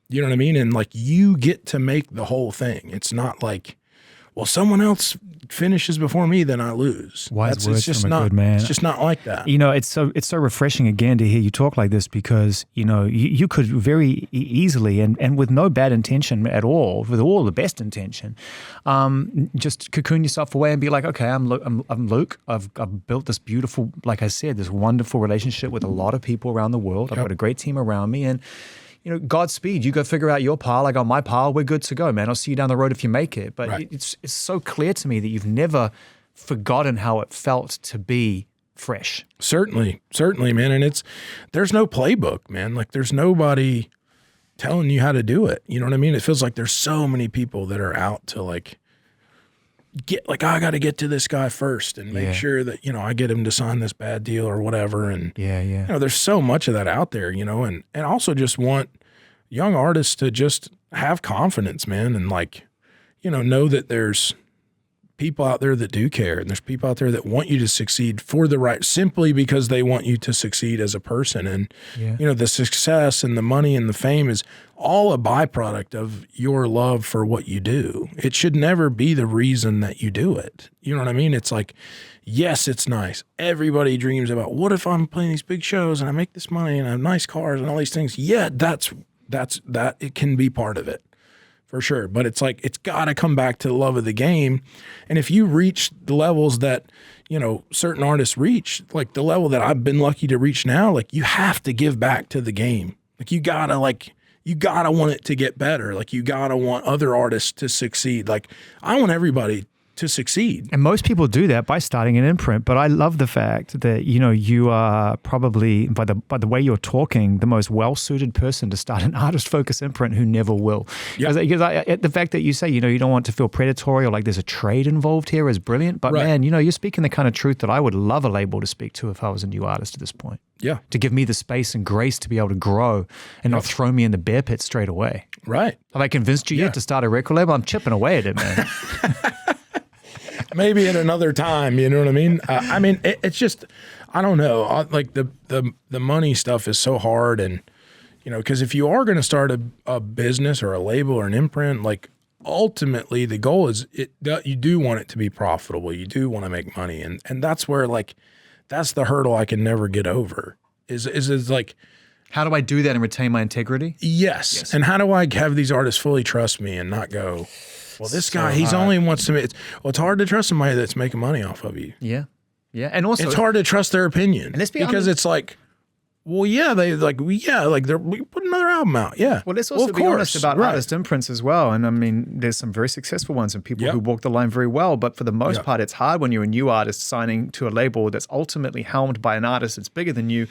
You know what I mean? And like, you get to make the whole thing. It's not like, well, someone else finishes before me, then I lose. Wise words from a good man. It's just not like that. You know, it's so refreshing again to hear you talk like this because, you know, you could very easily and with no bad intention at all, with all the best intention, just cocoon yourself away and be like, okay, I'm Luke. I've built this beautiful, like I said, this wonderful relationship with a lot of people around the world. I've got a great team around me, and Godspeed. You go figure out your pile. I got my pile. We're good to go, man. I'll see you down the road if you make it. But it's so clear to me that you've never forgotten how it felt to be fresh. Certainly, man. And there's no playbook, man. Like there's nobody telling you how to do it. You know what I mean? It feels like there's so many people that are out to like get like, I got to get to this guy first and make sure that, I get him to sign this bad deal or whatever. And there's so much of that out there, and also just want young artists to just have confidence, man. And like, know that there's people out there that do care, and there's people out there that want you to succeed simply because they want you to succeed as a person. And, the success and the money and the fame is all a byproduct of your love for what you do. It should never be the reason that you do it. You know what I mean? It's like, yes, it's nice. Everybody dreams about, what if I'm playing these big shows and I make this money and I have nice cars and all these things? Yeah, that it can be part of it. For sure. But it's like, it's got to come back to the love of the game. And if you reach the levels that, certain artists reach, like the level that I've been lucky to reach now, like you have to give back to the game. Like you gotta want it to get better. Like you gotta want other artists to succeed. Like I want everybody to succeed. And most people do that by starting an imprint. But I love the fact that, you are probably, by the way you're talking, the most well-suited person to start an artist-focused imprint who never will. Because the fact that you say, you don't want to feel predatory or like there's a trade involved here is brilliant. But man, you're speaking the kind of truth that I would love a label to speak to if I was a new artist at this point. Yeah. To give me the space and grace to be able to grow and not throw me in the bear pit straight away. Right. Have I convinced you yet to start a record label? I'm chipping away at it, man. Maybe at another time, you know what I mean? It's just, I don't know. Like the money stuff is so hard, and because if you are going to start a business or a label or an imprint, like ultimately the goal is you do want it to be profitable. You do want to make money, and that's where like that's the hurdle I can never get over. Is like, how do I do that and retain my integrity? Yes. And how do I have these artists fully trust me and not go, well, this guy, he's only wants to make, it's hard to trust somebody that's making money off of you. Yeah. Yeah. And also, it's hard to trust their opinion. Because it's like, well, yeah, we put another album out. Yeah. Well, let's also be honest about artist imprints as well. And I mean, there's some very successful ones and people who walk the line very well. But for the most part, it's hard when you're a new artist signing to a label that's ultimately helmed by an artist that's bigger than you.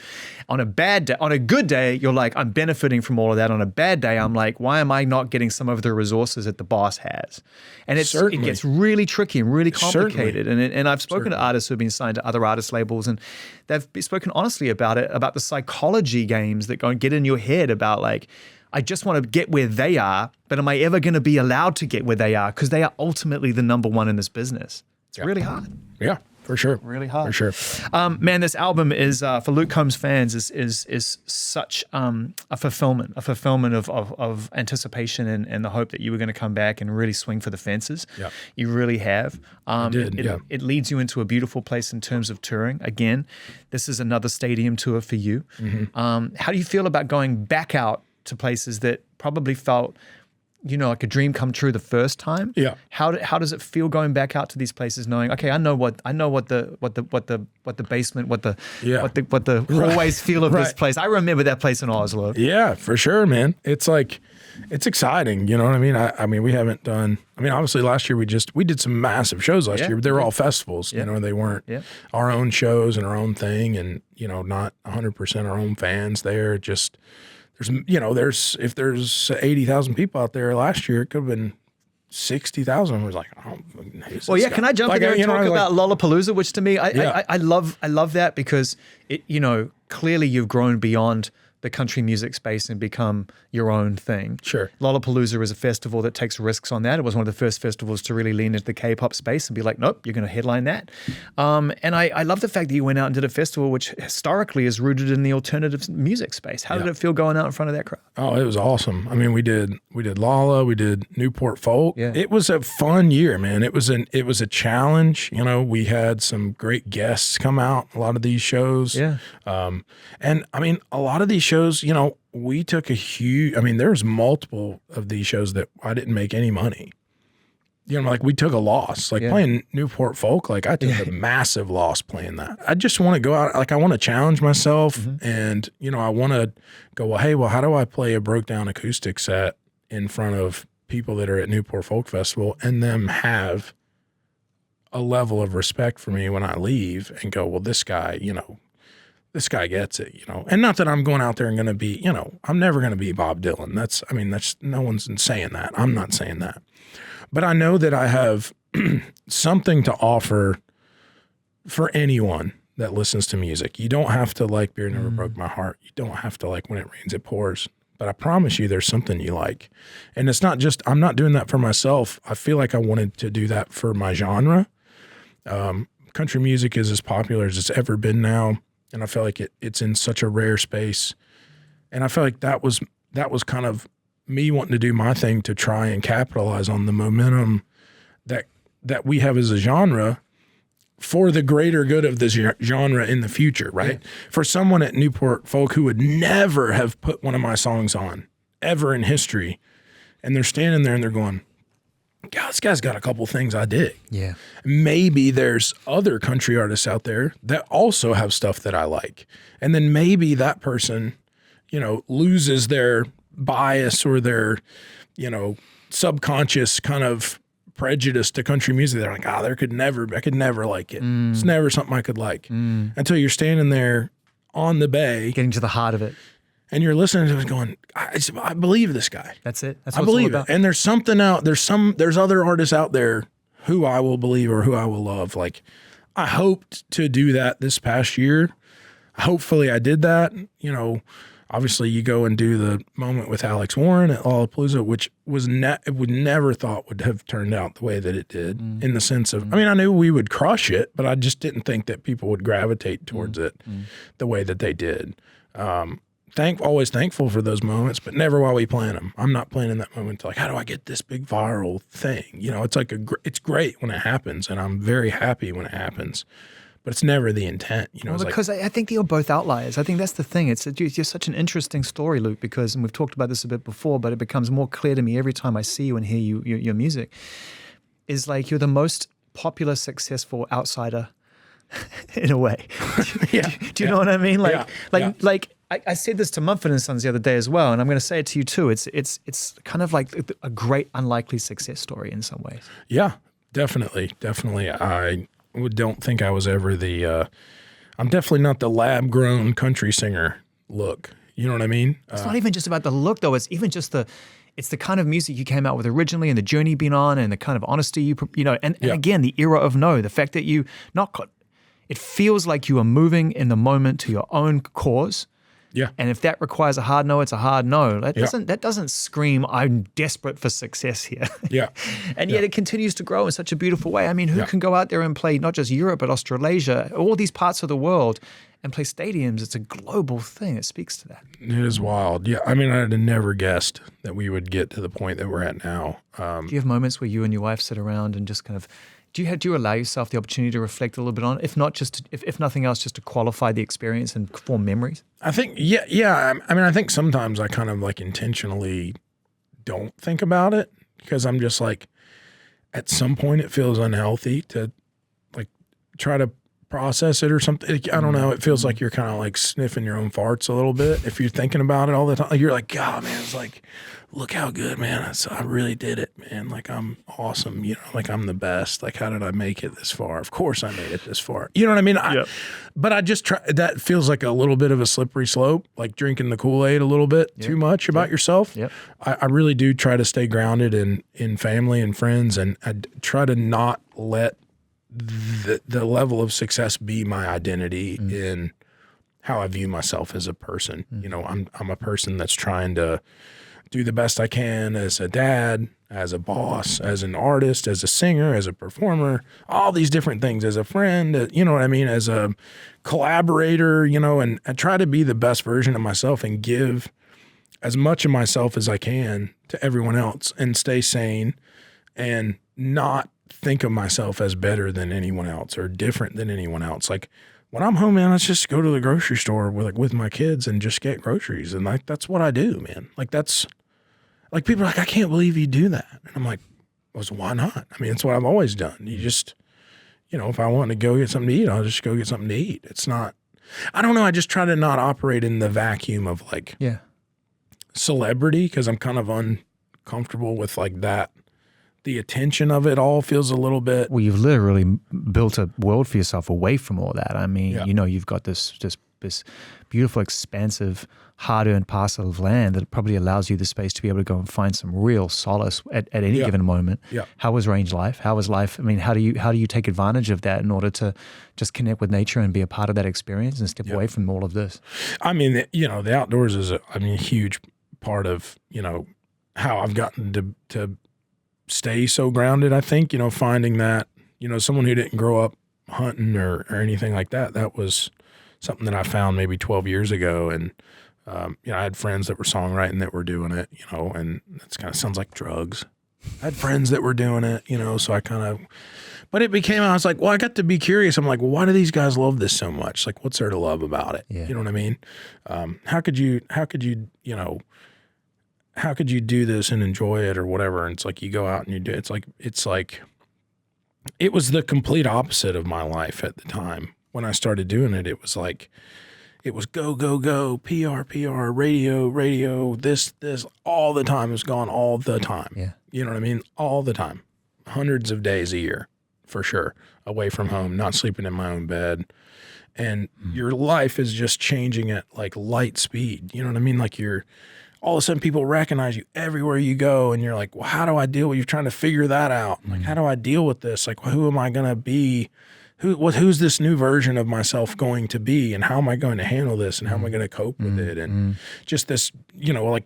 On a bad day, on a good day, you're like, I'm benefiting from all of that. On a bad day, I'm like, why am I not getting some of the resources that the boss has? And it gets really tricky and really complicated. And I've spoken to artists who have been signed to other artist labels, and they've spoken honestly about it, about the psychology games that go and get in your head about like, I just want to get where they are, but am I ever going to be allowed to get where they are? Because they are ultimately the number one in this business. It's really hard. Yeah, for sure. Really hard. For sure. Man, this album is, for Luke Combs fans, is such a fulfillment of anticipation and the hope that you were going to come back and really swing for the fences. Yeah. You really have. It leads you into a beautiful place in terms of touring. Again, this is another stadium tour for you. Mm-hmm. How do you feel about going back out to places that probably felt, like a dream come true the first time? Yeah. How does it feel going back out to these places, knowing, okay, I know what the basement, what the hallways feel of this place. I remember that place in Oslo. Yeah, for sure, man. It's like, it's exciting. You know what I mean? I mean, we haven't done. I mean, obviously last year we did some massive shows last year, but they were all festivals. You know, they weren't our own shows and our own thing, and not 100% our own fans there. Just. If there's 80,000 people out there last year, it could have been 60,000. I was like, well, yeah. Can I jump in there and talk about Lollapalooza, which to me, I love that because it, clearly you've grown beyond the country music space and become your own thing. Sure. Lollapalooza is a festival that takes risks on that. It was one of the first festivals to really lean into the K-pop space and be like, nope, you're going to headline that. And I love the fact that you went out and did a festival which historically is rooted in the alternative music space. How did it feel going out in front of that crowd? Oh, it was awesome. I mean, we did Lolla, we did Newport Folk. Yeah. It was a fun year, man. It was a challenge. We had some great guests come out a lot of these shows. Yeah. And I mean, a lot of these shows, we took there's multiple of these shows that I didn't make any money. like we took a loss, like playing Newport Folk. Like I took a massive loss playing that. I just want to go out. Like I want to challenge myself and, I want to go, well, how do I play a broke down acoustic set in front of people that are at Newport Folk Festival and them have a level of respect for me when I leave and go, well, this guy gets it, and not that I'm going out there and going to be, I'm never going to be Bob Dylan. That's no one's saying that. I'm not saying that, but I know that I have something to offer for anyone that listens to music. You don't have to like Beer Never Broke My Heart. You don't have to like When It Rains, It Pours, but I promise you there's something you like. And it's not just, I'm not doing that for myself. I feel like I wanted to do that for my genre. Country music is as popular as it's ever been now. And I feel like it's in such a rare space. And I feel like that was kind of me wanting to do my thing to try and capitalize on the momentum that we have as a genre for the greater good of this genre in the future, right? Yeah. For someone at Newport Folk who would never have put one of my songs on ever in history, and they're standing there and they're going, God, this guy's got a couple things I dig. Yeah. Maybe there's other country artists out there that also have stuff that I like. And then maybe that person, loses their bias or their, subconscious kind of prejudice to country music. They're like, I could never like it. It's never something I could like. Until you're standing there on the bay. Getting to the heart of it. And you're listening to it going, I believe this guy. That's it. That's what I believe it. And there's something out, there's other artists out there who I will believe or who I will love. Like I hoped to do that this past year. Hopefully I did that. Obviously you go and do the moment with Alex Warren at Lollapalooza, which was would never thought would have turned out the way that it did in the sense of, I knew we would crush it, but I just didn't think that people would gravitate towards it the way that they did. Always thankful for those moments, but never while we plan them. I'm not planning that moment to like, how do I get this big viral thing? It's like it's great when it happens, and I'm very happy when it happens, but it's never the intent. Because I think you're both outliers. I think that's the thing. It's just such an interesting story, Luke, because, and we've talked about this a bit before, but it becomes more clear to me every time I see you and hear your music, is like you're the most popular, successful outsider in a way. Do you know what I mean? I said this to Mumford & Sons the other day as well, and I'm going to say it to you too. It's kind of like a great unlikely success story in some ways. Yeah, definitely. I don't think I was ever I'm definitely not the lab-grown country singer look. You know what I mean? It's not even just about the look, though. It's even just it's the kind of music you came out with originally and the journey you've been on and the kind of honesty and again, the era of the fact that it feels like you are moving in the moment to your own cause. Yeah. And if that requires a hard no, it's a hard no. That doesn't scream, I'm desperate for success here. Yeah. And yet it continues to grow in such a beautiful way. Who can go out there and play not just Europe, but Australasia, all these parts of the world and play stadiums? It's a global thing. It speaks to that. It is wild. Yeah. I'd have never guessed that we would get to the point that we're at now. Do you have moments where you and your wife sit around and just kind of, do you allow yourself the opportunity to reflect a little bit on it? If not, if nothing else, just to qualify the experience and form memories? I think, yeah. I think sometimes I kind of like intentionally don't think about it because I'm just like, at some point it feels unhealthy to like try to process it or something. I don't know. It feels like you're kind of like sniffing your own farts a little bit. If you're thinking about it all the time, you're like, God, man, it's like, look how good, man. I really did it, man. Like I'm awesome. Like I'm the best. Like how did I make it this far? Of course I made it this far. You know what I mean? But I just try, that feels like a little bit of a slippery slope, like drinking the Kool-Aid a little bit too much about yourself. Yep. I really do try to stay grounded in family and friends, and I try to not let the level of success be my identity in how I view myself as a person. I'm a person that's trying to do the best I can as a dad, as a boss, as an artist, as a singer, as a performer, all these different things, as a friend, you know what I mean, as a collaborator, and I try to be the best version of myself and give as much of myself as I can to everyone else and stay sane and not think of myself as better than anyone else or different than anyone else. Like when I'm home, man, let's just go to the grocery store with my kids and just get groceries. And that's what I do, man. Like people are like, I can't believe you do that. And I'm like, was, why not? I mean, it's what I've always done. You just, if I want to go get something to eat, I'll just go get something to eat. It's not, I don't know. I just try to not operate in the vacuum of like celebrity, because I'm kind of uncomfortable with like that. The attention of it all feels a little bit. Well, you've literally built a world for yourself away from all that. I mean, you've got this beautiful, expansive, hard-earned parcel of land that probably allows you the space to be able to go and find some real solace at any given moment. Yeah. How was range life? How was life? I mean, how do you take advantage of that in order to just connect with nature and be a part of that experience and step away from all of this? I mean, the outdoors is a huge part of, how I've gotten to stay so grounded. I think, finding that, someone who didn't grow up hunting or anything like that, that was something that I found maybe 12 years ago. And, I had friends that were songwriting that were doing it, and it's kind of sounds like drugs. I had friends that were doing it, so I but it became, I was like, well, I got to be curious. I'm like, well, why do these guys love this so much? Like, what's there to love about it? Yeah. You know what I mean? How could you do this and enjoy it or whatever? And it's like, you go out and you do it. It's like, it was the complete opposite of my life at the time. When I started doing it, it was like, it was go, go, go, PR, PR, radio, this, all the time. It was gone all the time. Yeah. You know what I mean? All the time. Hundreds of days a year, for sure. Away from home, not sleeping in my own bed. And your life is just changing at like light speed. You know what I mean? Like all of a sudden people recognize you everywhere you go, and you're like, well, how do I deal with, you're trying to figure that out. Like, how do I deal with this? Like, well, who am I going to be? Who's this new version of myself going to be, and how am I going to handle this, and how am I going to cope with it? And just this, like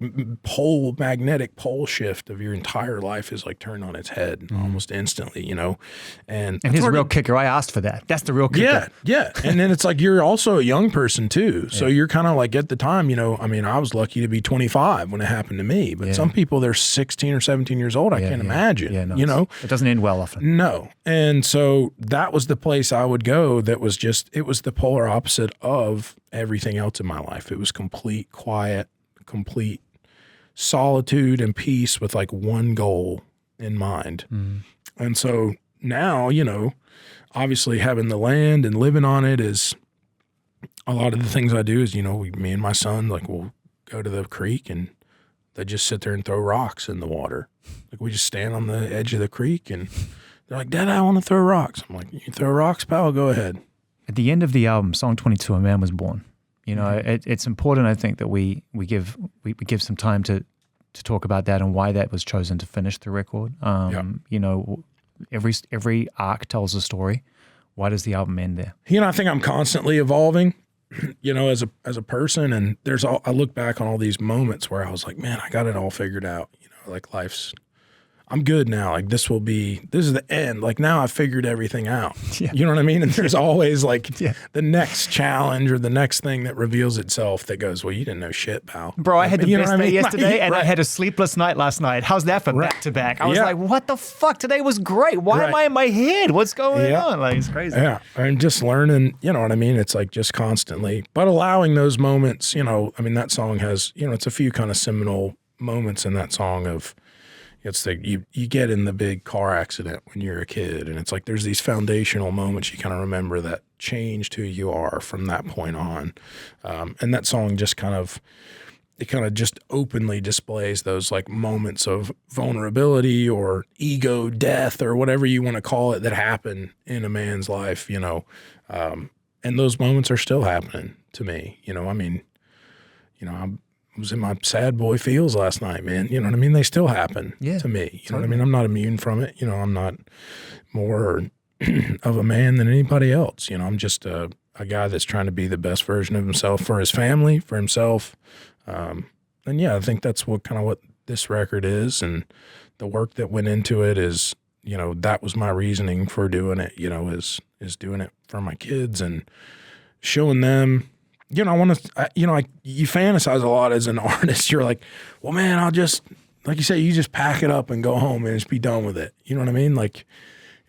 magnetic pole shift of your entire life is like turned on its head almost instantly, And here's the real kicker. I asked for that. That's the real kicker. Yeah. And then it's like, you're also a young person too. So you're kind of like, at the time, I mean, I was lucky to be 25 when it happened to me, but some people, they're 16 or 17 years old. I can't imagine, It doesn't end well often. No. And so that was the place I would go. That was just, it was the polar opposite of everything else in my life. It was complete quiet, complete solitude and peace with like one goal in mind. And so now, obviously having the land and living on it is a lot of the things I do is, me and my son, like, we'll go to the creek and they just sit there and throw rocks in the water. Like, we just stand on the edge of the creek and they're like, Dad, I want to throw rocks. I'm like, you throw rocks, pal? Go ahead. At the end of the album, song 22, A Man Was Born. It's important, I think, that we give some time to talk about that and why that was chosen to finish the record. Every arc tells a story. Why does the album end there? I think I'm constantly evolving, as a person, and I look back on all these moments where I was like, man, I got it all figured out. Like, I'm good now. Like, this is the end. Like, now I've figured everything out. Yeah. You know what I mean? And there's always like the next challenge or the next thing that reveals itself that goes, well, you didn't know shit, pal. Bro, I had the best day yesterday and I had a sleepless night last night. How's that for back to back? I was like, what the fuck? Today was great. Why am I in my head? What's going on? Like, it's crazy. Yeah. And just learning, you know what I mean? It's like just constantly, but allowing those moments, that song has, it's a few kind of seminal moments in that song of, it's you get in the big car accident when you're a kid, and it's like there's these foundational moments you kind of remember that changed who you are from that point on. And that song just kind of just openly displays those like moments of vulnerability or ego death or whatever you want to call it that happen in a man's life, and those moments are still happening to me. I was in my sad boy feels last night, man. You know what I mean? They still happen to me. You know what I mean? I'm not immune from it. I'm not more of a man than anybody else. I'm just a guy that's trying to be the best version of himself for his family, for himself. And I think that's what this record is. And the work that went into it is, that was my reasoning for doing it, is doing it for my kids and showing them. I want to, you fantasize a lot as an artist. You're like, well, man, I'll just, like you say, you just pack it up and go home and just be done with it. You know what I mean? Like,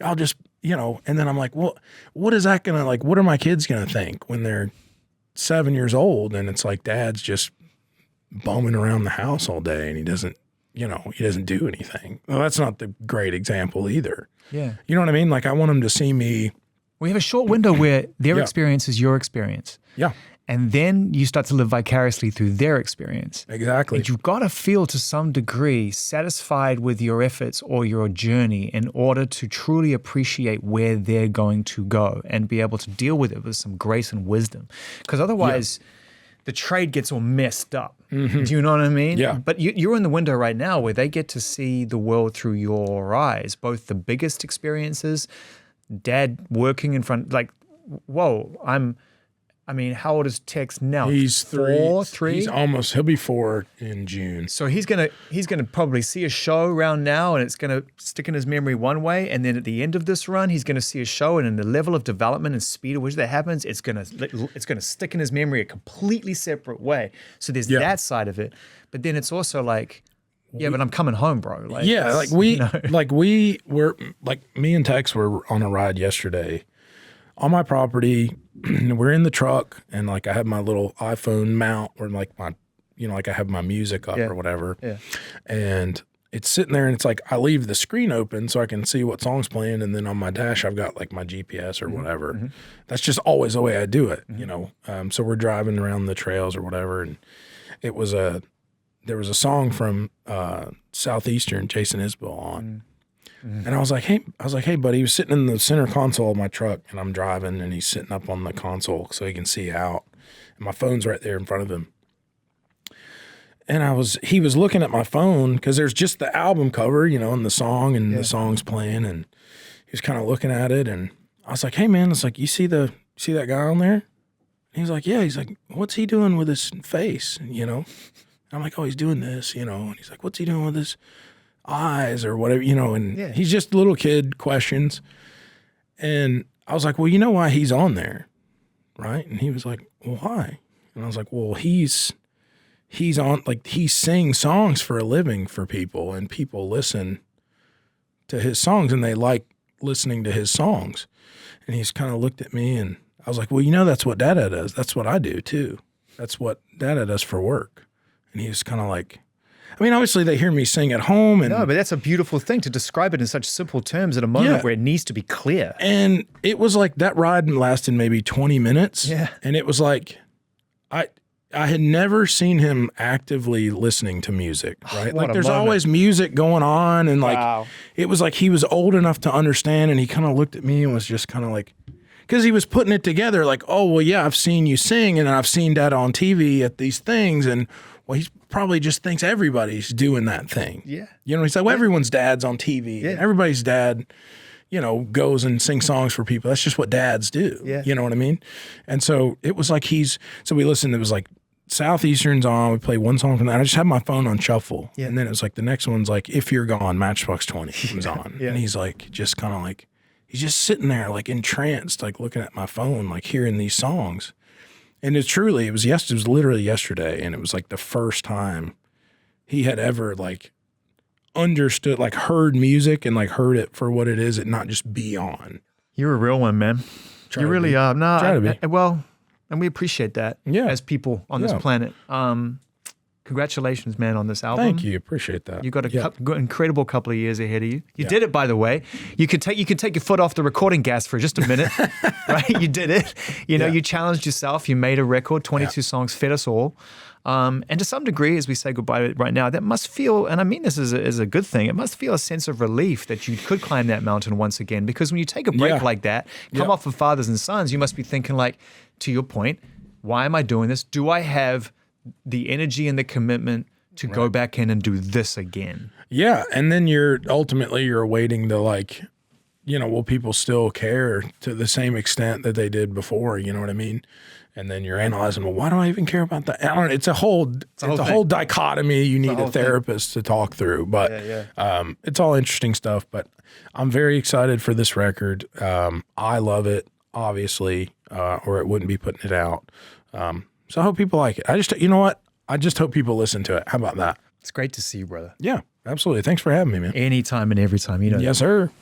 I'll just, and then I'm like, well, what is that going to, what are my kids going to think when they're 7 years old and it's like dad's just bumming around the house all day and he doesn't, you know, he doesn't do anything. Well, that's not the great example either. Yeah. You know what I mean? Like I want him to see me. We have a short window where their experience is your experience. Yeah. And then you start to live vicariously through their experience. Exactly. And you've got to feel to some degree satisfied with your efforts or your journey in order to truly appreciate where they're going to go and be able to deal with it with some grace and wisdom. Because otherwise, the trade gets all messed up. Mm-hmm. Do you know what I mean? Yeah. But you're in the window right now where they get to see the world through your eyes, both the biggest experiences, dad working in front, like, whoa, I mean, how old is Tex now? He's 3. He'll be 4 in June. So he's gonna probably see a show around now, and it's gonna stick in his memory one way, and then at the end of this run, he's gonna see a show, and in the level of development and speed at which that happens, it's gonna stick in his memory a completely separate way. So there's that side of it, but then it's also like, but I'm coming home, bro. Like, like me and Tex were on a ride yesterday on my property. We're in the truck, and like I have my little iPhone mount where like my, you know, like I have my music up or whatever. Yeah. And it's sitting there, and it's like I leave the screen open so I can see what song's playing, and then on my dash I've got like my GPS or whatever. Mm-hmm. That's just always the way I do it, you know. So we're driving around the trails or whatever, and there was a song from Southeastern, Jason Isbell on. And I was like, hey, buddy. He was sitting in the center console of my truck, and I'm driving, and he's sitting up on the console so he can see out. And my phone's right there in front of him. And he was looking at my phone because there's just the album cover, you know, and the song, and the song's playing, and he was kind of looking at it. And I was like, hey, man, it's like, you see that guy on there? And he's like, yeah. He's like, what's he doing with his face? And, you know, I'm like, oh, he's doing this, you know. And he's like, what's he doing with his eyes or whatever, you know, and he's just little kid questions. And I was like, well, you know why he's on there, right? And he was like, well, why? And I was like, well, he's on, like, he sings songs for a living for people, and people listen to his songs, and they like listening to his songs. And he's kind of looked at me, and I was like, well, you know, that's what Dada does. That's what I do too. That's what Dada does for work. And he was kind of like, I mean, obviously they hear me sing at home. And no, but that's a beautiful thing to describe it in such simple terms at a moment where it needs to be clear. And it was like that ride lasted maybe 20 minutes. Yeah. And it was like, I had never seen him actively listening to music, right? Like there's always music going on. And like, it was like he was old enough to understand. And he kind of looked at me and was just kind of like, because he was putting it together like, oh, well, yeah, I've seen you sing, and I've seen Dad on TV at these things. And well, he probably just thinks everybody's doing that thing. Yeah. You know, he's like, well, everyone's dad's on TV. Yeah. Everybody's dad, you know, goes and sings songs for people. That's just what dads do. Yeah. You know what I mean? And so it was like so we listened, it was like Southeastern's on, we played one song from that. I just had my phone on shuffle. Yeah. And then it was like the next one's like, If You're Gone, Matchbox 20 was on. And he's like, just kind of like, he's just sitting there like entranced, like looking at my phone, like hearing these songs. And it was literally yesterday, and it was like the first time he had ever like understood, like heard music and like heard it for what it is, and not just be on. You're a real one, man. You really are. No, try to be. Well, and we appreciate that as people on this planet. Congratulations, man, on this album. Thank you. Appreciate that. You got incredible couple of years ahead of you. You did it, by the way. You can take your foot off the recording gas for just a minute, right? You did it. You know, you challenged yourself. You made a record. 22 songs fed us all. And to some degree, as we say goodbye right now, that must feel, and I mean this as a good thing, it must feel a sense of relief that you could climb that mountain once again. Because when you take a break like that, come off of Fathers and Sons, you must be thinking like, to your point, why am I doing this? Do I have the energy and the commitment to go back in and do this again? Yeah. And then you're waiting to like, you know, will people still care to the same extent that they did before? You know what I mean? And then you're analyzing, well, why do I even care about that? I don't know, it's a whole dichotomy you need a therapist to talk through. But it's all interesting stuff. But I'm very excited for this record. I love it, obviously, or it wouldn't be putting it out. So I hope people like it. You know what? I just hope people listen to it. How about that? It's great to see you, brother. Yeah, absolutely. Thanks for having me, man. Anytime and every time, you know. Yes, sir.